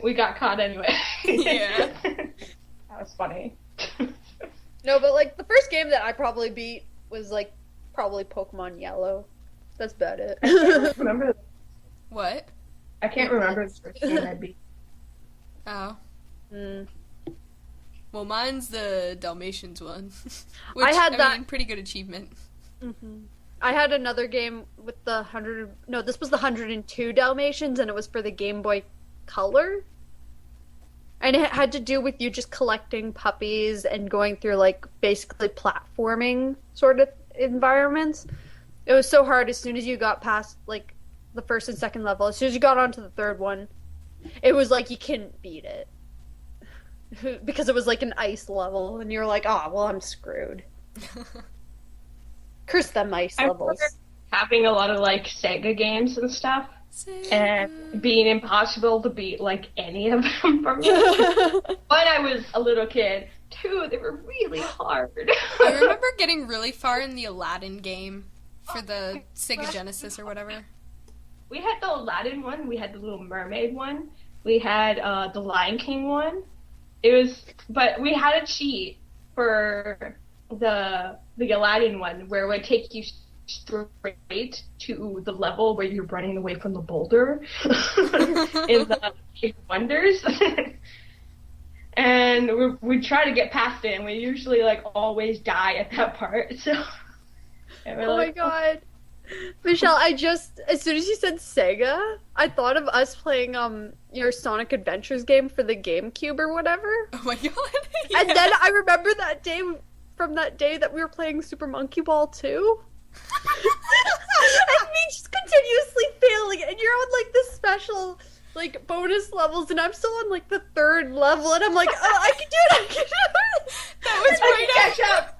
we got caught anyway. Yeah. That was funny. No, but like the first game that I probably beat was like probably Pokemon Yellow. That's about it. Remember? What? I can't remember the first game I beat. Oh. Mm. Well, mine's the Dalmatians one. Which, I mean, pretty good achievement. Mm-hmm. I had another game with the 100... No, this was the 102 Dalmatians, and it was for the Game Boy Color. And it had to do with you just collecting puppies and going through, like, basically platforming sort of environments. It was so hard as soon as you got past, like, the first and second level. As soon as you got onto the third one, it was like you couldn't beat it. Because it was like an ice level, and you're like, oh, well, I'm screwed. Curse them ice levels. Having a lot of, like, Sega games and stuff, and being impossible to beat, like, any of them for me. One, I was a little kid. Two, they were really hard. I remember getting really far in the Aladdin game for the Sega Genesis or whatever. We had the Aladdin one, we had the Little Mermaid one, we had the Lion King one. But we had a cheat for the Aladdin one where it would take you straight to the level where you're running away from the boulder in the Eight Wonders. And we try to get past it, and we usually, like, always die at that part. So, oh my god. Michelle, as soon as you said Sega, I thought of us playing your Sonic Adventures game for the GameCube or whatever. Oh my god. Yeah. And then I remember that day that we were playing Super Monkey Ball 2. And me just continuously failing, and you're on like this special like bonus levels, and I'm still on like the third level, and I'm like, oh, I can do it. That was right after.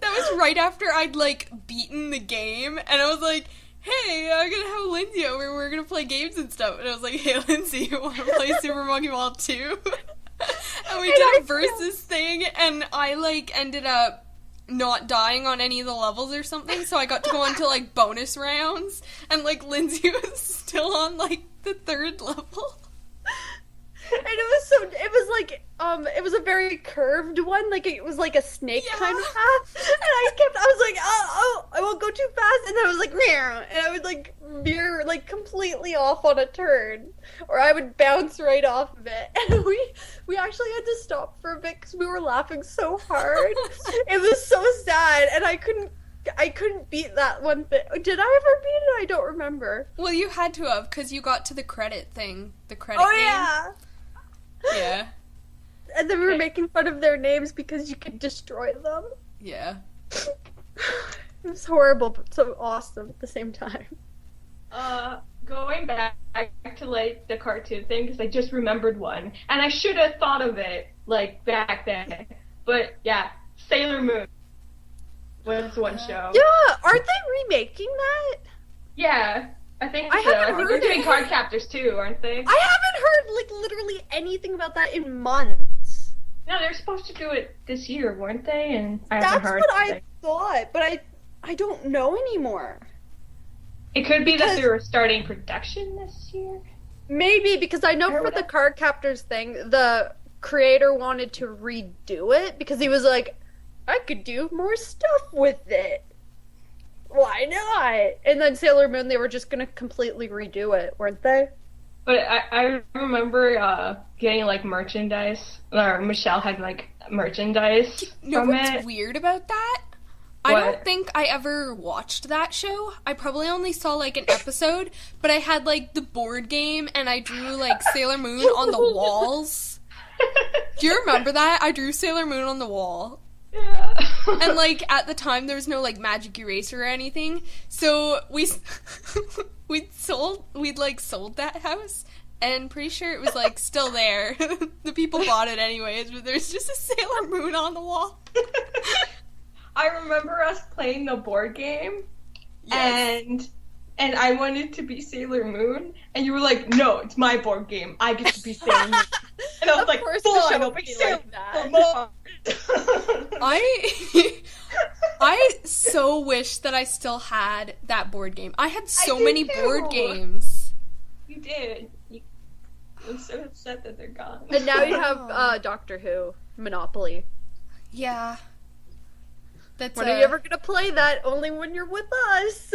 That was right after I'd like beaten the game, and I was like, hey, I'm gonna have Lindsay over and we're gonna play games and stuff. And I was like, hey, Lindsay, you wanna play Super Monkey Ball 2? And we did a versus thing, and I, like, ended up not dying on any of the levels or something, so I got to go on to, like, bonus rounds, and, like, Lindsay was still on, like, the 3rd level. And it was a very curved one, like, it was like a snake kind of path, and I was like, I won't go too fast, and then I was like, meow, and I would, like, veer, like, completely off on a turn, or I would bounce right off of it, and we actually had to stop for a bit, because we were laughing so hard. It was so sad, and I couldn't beat that one thing. Did I ever beat it? I don't remember. Well, you had to have, because you got to the credit thing, the credit game. Yeah! Yeah. And then we were making fun of their names because you could destroy them. Yeah. It was horrible, but so awesome at the same time. Going back to, like, the cartoon thing, because I just remembered one, and I should have thought of it, like, back then. But, yeah, Sailor Moon was one show. Yeah, aren't they remaking that? Yeah. I think I haven't heard they're doing CardCaptors too, aren't they? I haven't heard, like, literally anything about that in months. No, they're supposed to do it this year, weren't they? And I haven't heard. That's what I thought, but I don't know anymore. It could be that they were starting production this year. Maybe, because I know for the CardCaptors thing, the creator wanted to redo it, because he was like, I could do more stuff with it. Why not? And then Sailor Moon, they were just gonna completely redo it, weren't they? But I remember getting, like, merchandise, or Michelle had, like, merchandise from it. What's weird about that? What? I don't think I ever watched that show. I probably only saw, like, an episode, but I had, like, the board game, and I drew, like, Sailor Moon on the walls. Do you remember that? I drew Sailor Moon on the wall. Yeah. And, like, at the time, there was no, like, magic eraser or anything, so we'd sold that house, and pretty sure it was, like, still there. The people bought it anyways, but there's just a Sailor Moon on the wall. I remember us playing the board game, yes. and I wanted to be Sailor Moon, and you were like, no, it's my board game, I get to be Sailor Moon. And I was like, fine, I'll be Sailor Moon. I so wish that I still had that board game. I had so many board games. You did. I'm so upset that they're gone. And now you have Doctor Who Monopoly. Yeah. When are you ever gonna play that? Only when you're with us.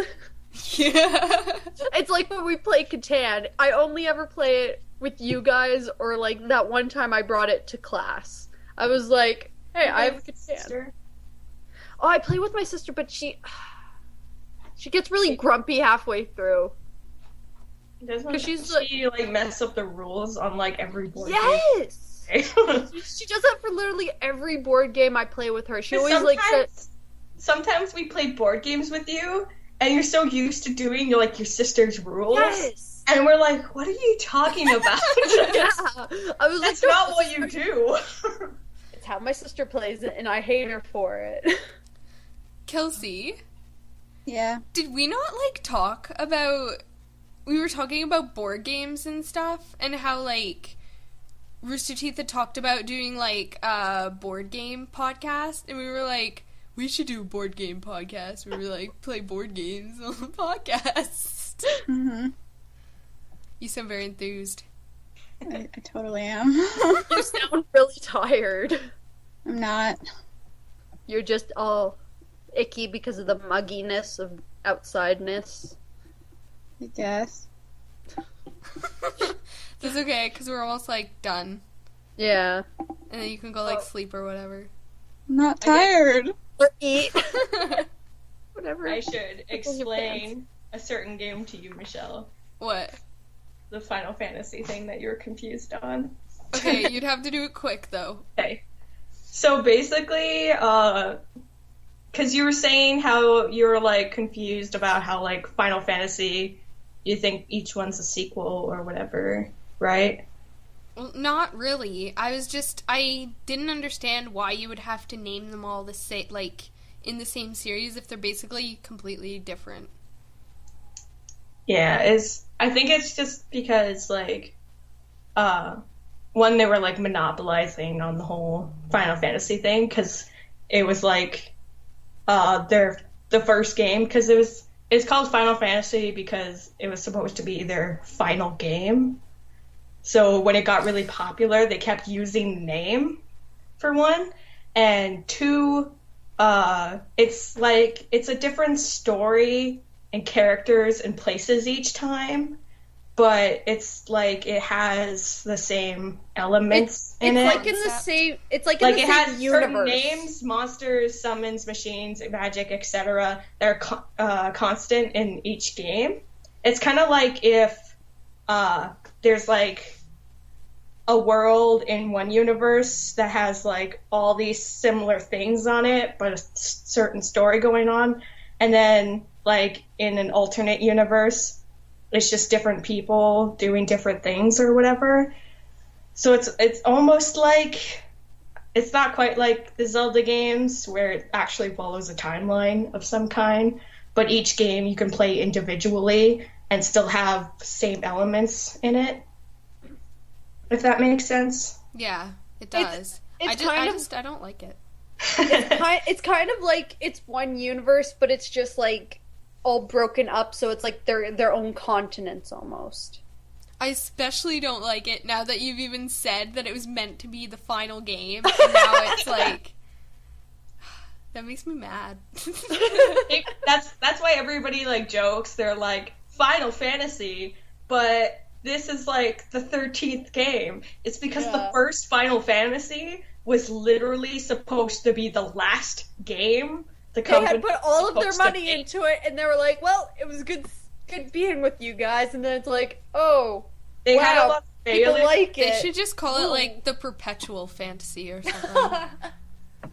Yeah. It's like when we play Catan. I only ever play it with you guys, or like that one time I brought it to class. I was like, hey, I have a Catan. Sister? Oh, I play with my sister, but she gets really grumpy halfway through. Doesn't she like mess up the rules on like every board game? Yes! She does that for literally every board game I play with her. She always like sometimes we play board games with you, and you're so used to doing your sister's rules. Yes. And we're like, what are you talking about? Yeah. I was That's not what you do. It's how my sister plays it, and I hate her for it. Kelsey? Yeah? Did we not, like, talk about... We were talking about board games and stuff, and how, like, Rooster Teeth had talked about doing, like, a board game podcast, and we were like, we should do a board game podcast. We were like, play board games on the podcast. Mm-hmm. You sound very enthused. I totally am. You sound really tired. I'm not. You're just all icky because of the mugginess of outsideness. I guess. That's okay, because we're almost, like, done. Yeah. And then you can go, like, sleep or whatever. I'm not tired. Or eat. Whatever. I should explain a certain game to you, Michelle. What? The Final Fantasy thing that you're confused on. Okay, you'd have to do it quick, though. Okay. So basically, because you were saying how you were, like, confused about how, like, Final Fantasy, you think each one's a sequel or whatever, right? Well, not really. I didn't understand why you would have to name them all in the same series if they're basically completely different. Yeah, I think it's just because, like, one, they were, like, monopolizing on the whole Final Fantasy thing, because it was, like, the first game, because it's called Final Fantasy because it was supposed to be their final game. So when it got really popular, they kept using the name, for one, and two, it's a different story and characters and places each time, but it's like it has the same elements in it. It's like in the same it has certain names, monsters, summons, machines, magic, etc. that are constant in each game. It's kind of like if there's like a world in one universe that has like all these similar things on it, but a certain story going on, and then like in an alternate universe, it's just different people doing different things or whatever. So it's almost like, it's not quite like the Zelda games where it actually follows a timeline of some kind, but each game you can play individually and still have the same elements in it. If that makes sense. Yeah, it does. I don't like it. It's kind of like it's one universe, but it's just like all broken up, so it's like their own continents almost. I especially don't like it now that you've even said that it was meant to be the final game, and now it's like that makes me mad. That's why everybody like jokes. They're like Final Fantasy, but this is like the 13th game. It's because the first Final Fantasy was literally supposed to be the last game. They had put all of their money into it, and they were like, well, it was good being with you guys, and then it's like, oh, they had a lot of failures. People like it. They should just call it like the Perpetual Fantasy or something.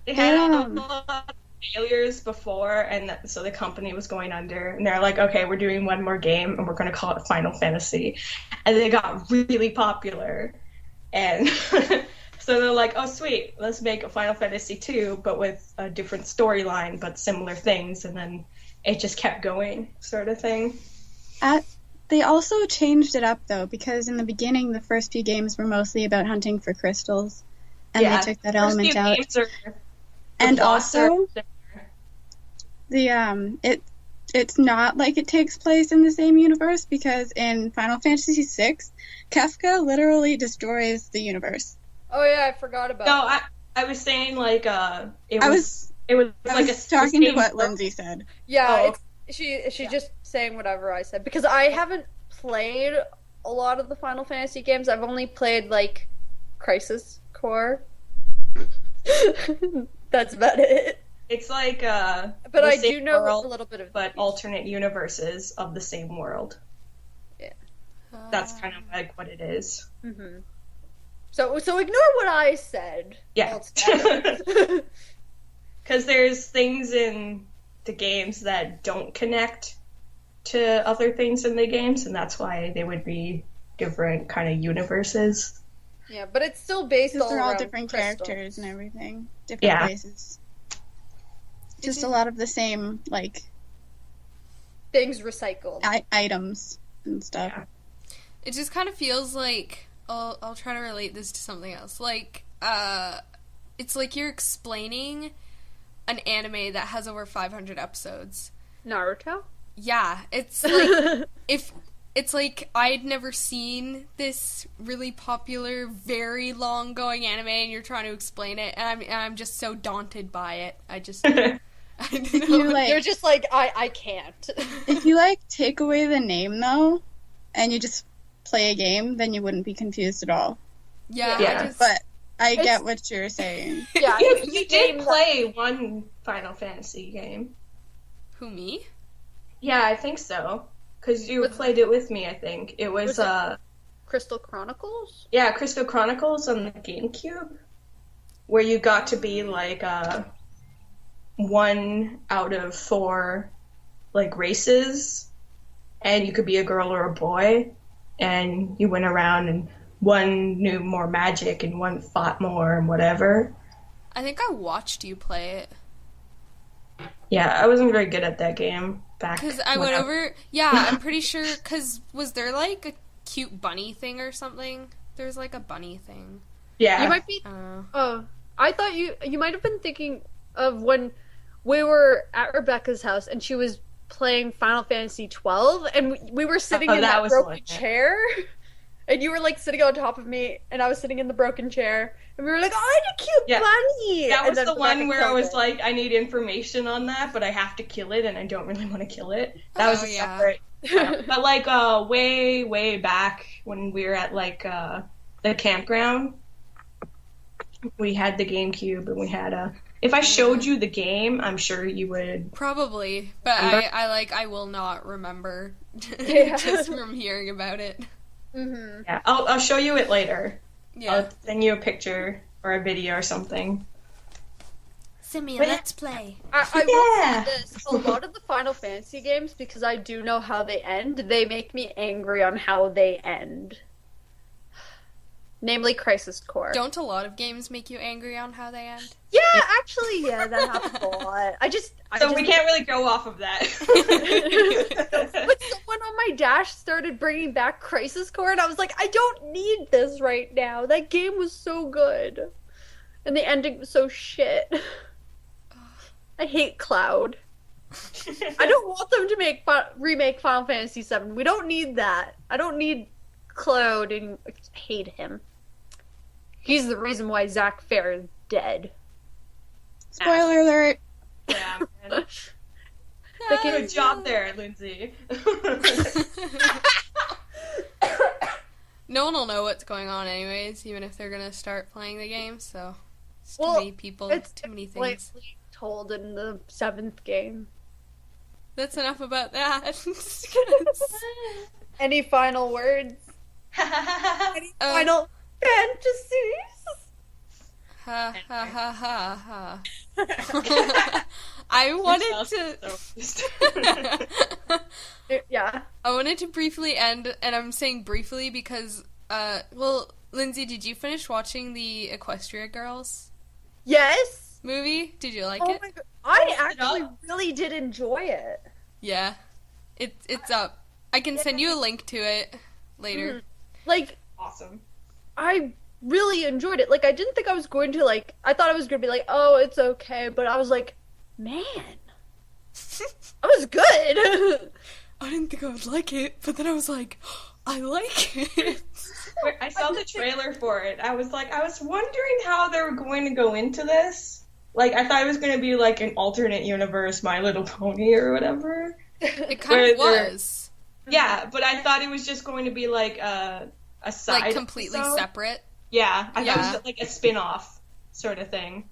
They had a lot of failures before, and so the company was going under, and they're like, okay, we're doing one more game, and we're going to call it Final Fantasy. And they got really popular, and so they're like, oh, sweet, let's make a Final Fantasy 2, but with a different storyline, but similar things, and then it just kept going, sort of thing. They also changed it up, though, because in the beginning, the first few games were mostly about hunting for crystals, and they took that element out. And also, it's not like it takes place in the same universe, because in Final Fantasy VI, Kefka literally destroys the universe. Oh yeah, I forgot about that. No, I was saying like I was talking to what Lindsay said. Yeah, she's just saying whatever I said, because I haven't played a lot of the Final Fantasy games. I've only played like Crisis Core. That's about it. It's like but I do know world, a little bit of but alternate universes of the same world. Yeah. That's kind of like what it is. Mm-hmm. So ignore what I said. Yeah. Because there's things in the games that don't connect to other things in the games, and that's why they would be different kind of universes. Yeah, but it's still based all they're all around different crystals. Characters and everything. Different places. Just a lot of the same, like... things recycled. Items and stuff. Yeah. It just kind of feels like... I'll try to relate this to something else. Like, it's like you're explaining an anime that has over 500 episodes. Naruto? Yeah, it's like... It's like I'd never seen this really popular, very long-going anime, and you're trying to explain it, and I'm just so daunted by it. I don't know. You're just like, I can't. If you, like, take away the name, though, and you just play a game, then you wouldn't be confused at all. Yeah. But I get what you're saying. Yeah, you did play one Final Fantasy game. Who, me? Yeah, I think so. Because you played it with me, I think. It was Crystal Chronicles? Yeah, Crystal Chronicles on the GameCube. Where you got to be, like, 1 out of 4, like, races. And you could be a girl or a boy. And you went around and one knew more magic and one fought more and whatever. I think I watched you play it. Yeah, I wasn't very good at that game Because I went over... Yeah, I'm pretty sure... Because was there, like, a cute bunny thing or something? There's, like, a bunny thing. Yeah. You might be... I thought you might have been thinking of when we were at Rebecca's house and she was playing Final Fantasy 12 and we were sitting in that broken chair and you were like sitting on top of me and I was sitting in the broken chair and we were like, oh, I had a cute bunny! That was the one where I was like, I need information on that, but I have to kill it and I don't really want to kill it. That was separate. But like way back when we were at like the campground, we had the GameCube and we had if I showed you the game, I'm sure you would probably, but I will not remember just from hearing about it. Mm-hmm. Yeah, I'll show you it later. Yeah, I'll send you a picture or a video or something. Send me a let's play. I will say this: a lot of the Final Fantasy games, because I do know how they end, they make me angry on how they end. Namely, Crisis Core. Don't a lot of games make you angry on how they end? Yeah, actually, that happens a lot. We can't really go off of that. But someone on my Dash started bringing back Crisis Core, and I was like, I don't need this right now. That game was so good. And the ending was so shit. I hate Cloud. I don't want them to remake Final Fantasy VII. We don't need that. I don't need Cloud, and I hate him. He's the reason why Zack Fair is dead. Spoiler alert. Yeah, man. Good job there, Lindsay. No one will know what's going on anyways, even if they're gonna start playing the game, so it's too many people, too many things. It's told in the 7th game. That's enough about that. Any final words? Any final fantasies? Ha ha ha ha ha. I wanted to... Yeah. I wanted to briefly end, and I'm saying briefly because, Lindsay, did you finish watching the Equestria Girls? Yes! Movie? Did you like it? My God. I actually really did enjoy it. Yeah. It's up. I can send you a link to it later. Like, awesome. I really enjoyed it. Like, I didn't think I was going to, like, I thought I was going to be like, oh, it's okay, but I was like, man, that was good. I didn't think I would like it, but then I was like, I like it. I saw the trailer for it. I was wondering how they were going to go into this. Like, I thought it was going to be like an alternate universe My Little Pony or whatever. It kind of was. Yeah, but I thought it was just going to be like a side like completely episode. Separate. Yeah, I thought it was like a spin-off sort of thing.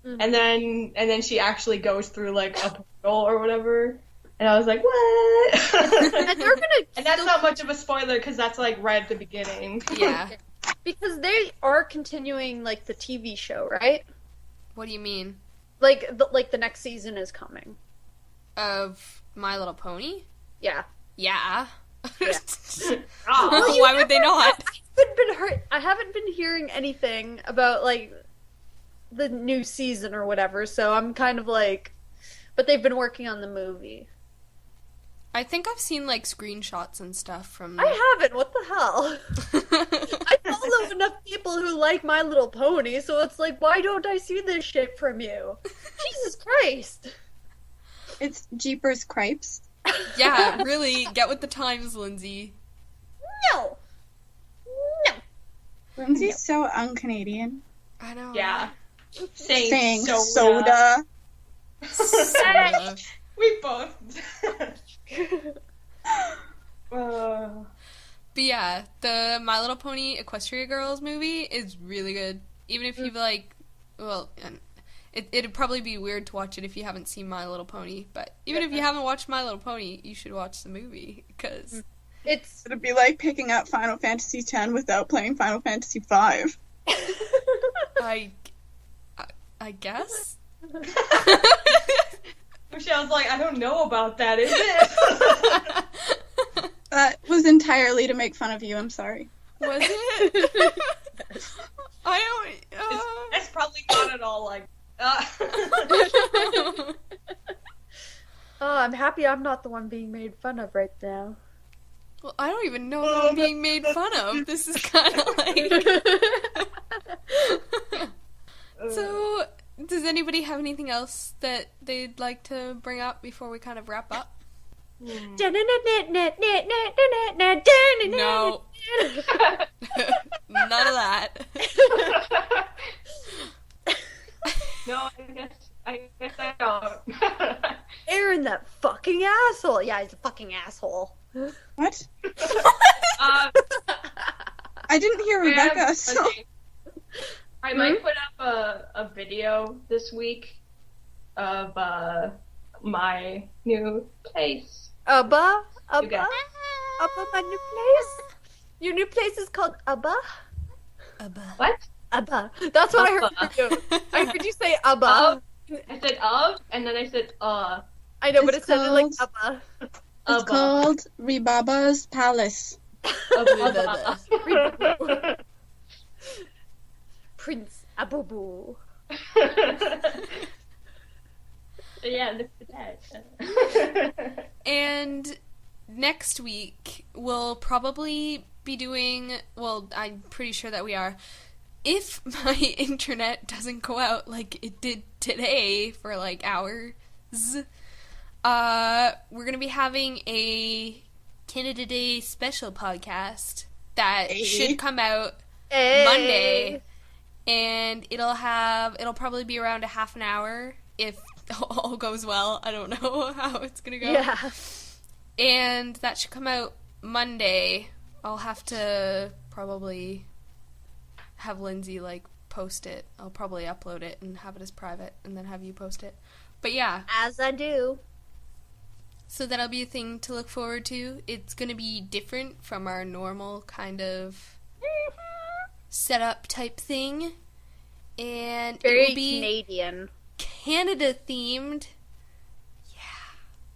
Mm-hmm. And then she actually goes through like a portal or whatever. And I was like, what? And that's not much of a spoiler because that's like right at the beginning. Yeah. Because they are continuing like the TV show, right? What do you mean? Like the next season is coming. Of My Little Pony? Yeah. Yeah. Well, why would they not? I haven't been hearing anything about like the new season or whatever, so I'm kind of like, but they've been working on the movie. I think I've seen like screenshots and stuff from. I haven't. What the hell? I follow enough people who like My Little Pony, so it's like, why don't I see this shit from you? Jesus Christ! It's Jeepers Cripes. Yeah, really, get with the times, Lindsay. No. Lindsay's so un-Canadian. I know. Yeah. Saying soda. Soda. We both. But yeah, the My Little Pony Equestria Girls movie is really good. Even if you've like, well, it'd probably be weird to watch it if you haven't seen My Little Pony. But even if you haven't watched My Little Pony, you should watch the movie because it'd be like picking up Final Fantasy X without playing Final Fantasy V. I guess. Michelle's like, I don't know about that, is it? That was entirely to make fun of you, I'm sorry. Was it? I don't... It's probably not at all like... Oh, I'm happy I'm not the one being made fun of right now. Well, I don't even know what I'm being made fun of. This is kind of like... So, does anybody have anything else that they'd like to bring up before we kind of wrap up? No. None of that. No, I guess I don't. Aaron, that fucking asshole. Yeah, he's a fucking asshole. What? I didn't hear Rebecca, so... Okay. I might put up a video this week of my new place. Abba, my new place? Your new place is called Abba? Abba. What? Abba. That's what I heard you do. I heard you say Abba. I said of, and then I said I know, but it sounded like Abba. It's called Rebaba's Palace. Prince Abubu. Yeah, look at that. And next week, we'll probably be doing, well, I'm pretty sure that we are, if my internet doesn't go out like it did today for like hours, we're going to be having a Canada Day special podcast that should come out Monday. And it'll probably be around a half an hour if all goes well. I don't know how it's gonna go. Yeah. And that should come out Monday. I'll have to probably have Lindsay post it. I'll probably upload it and have it as private and then have you post it. But yeah. As I do. So that'll be a thing to look forward to. It's gonna be different from our normal kind of setup type thing, and very it will be Canadian, Canada themed. Yeah,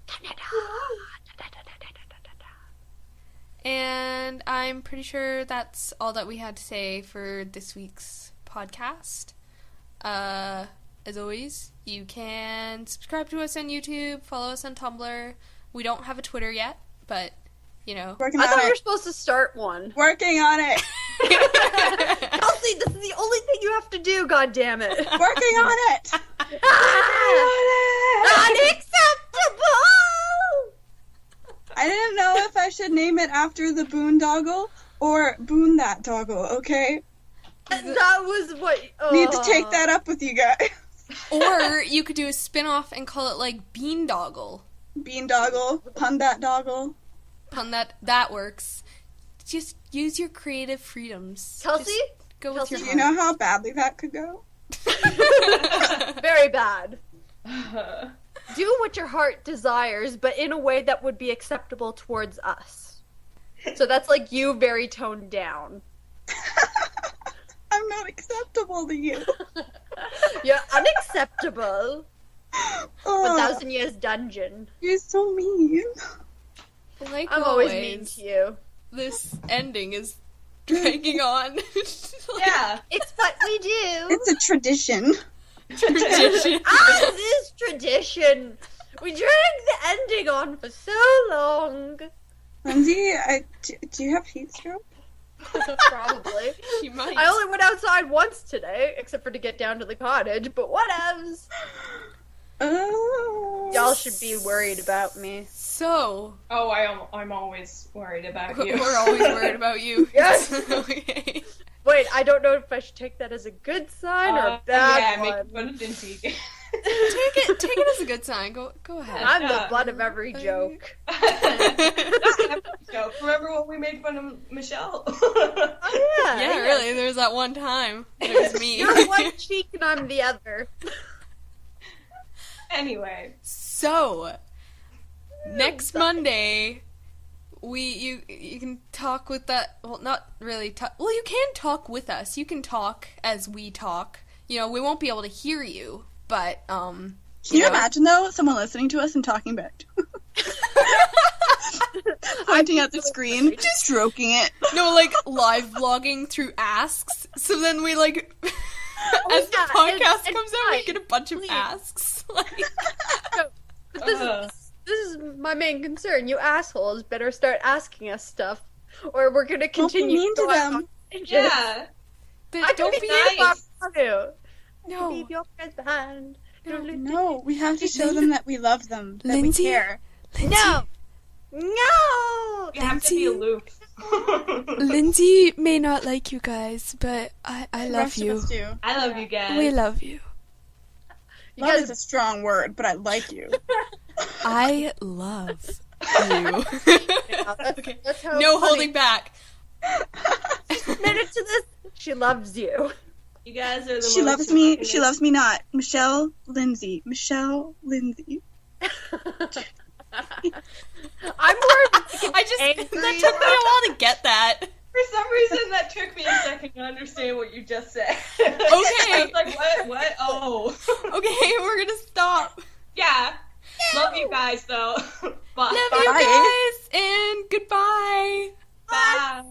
Canada. And I'm pretty sure that's all that we had to say for this week's podcast. As always, you can subscribe to us on YouTube, follow us on Tumblr. We don't have a Twitter yet, but you know. I thought we were supposed to start one. Working on it. Kelsey, this is the only thing you have to do, goddammit. Working on it. Unacceptable! I didn't know if I should name it after the Boondoggle or Boon That Doggle, okay? That was what... Need to take that up with you guys. Or you could do a spin-off and call it Beandoggle. Beandoggle. Pun That Doggle. Pun that works. Just use your creative freedoms. Kelsey? Just go with your Do heart. you know how badly that could go? Very bad. Do what your heart desires, but in a way that would be acceptable towards us. So that's you very toned down. I'm not acceptable to you. You're unacceptable. 1,000 years dungeon. You're so mean. I'm always mean to you. This ending is dragging on. Yeah. It's what we do. It's a tradition. Tradition. Ours is tradition. We drag the ending on for so long. Lindsay, do you have heat stroke? Probably. She might. I only went outside once today, except for to get down to the cottage, but whatevs. Oh. Y'all should be worried about me. So. Oh, I'm always worried about you. We're always worried about you. Yes. Okay. Wait, I don't know if I should take that as a good sign or a bad one. Yeah, make fun of Lindsay. Take it as a good sign. Go ahead. I'm the butt of every joke. Remember when we made fun of Michelle? Oh, yeah. Yeah, really. There was that one time. It was me. You're one cheek and I'm the other. Anyway. So, next Monday, you can talk with that. Well, not really talk. Well, you can talk with us. You can talk as we talk. You know, we won't be able to hear you, but Can you imagine though, someone listening to us and talking back to us? Pointing at the screen, just stroking it. No, live vlogging through asks. So then we as the podcast comes out, we get a bunch of asks. is my main concern. You assholes better start asking us stuff, or we're gonna continue mean to them. Yeah. But don't be nice. No. Leave your friends behind. No, we have to show them that we love them, that Lindsay? we care. Lindsay, No! You have to be aloof. Lindsay may not like you guys, but I The love rest of you. us do. I love you guys. We love you. Love is a strong word, but I like you. I love you. Okay. That's how No funny. holding back. Minute to this. She loves you. You guys are the She most loves me. happiness- She loves me not. Michelle Lindsay. Michelle Lindsay. I'm more That took me a while to get that. For some reason, that took me a second to understand what you just said. Okay. I was like, what? Oh. Okay, we're gonna stop. Yeah. Love you guys, though. Bye. Love you guys, and goodbye. Bye.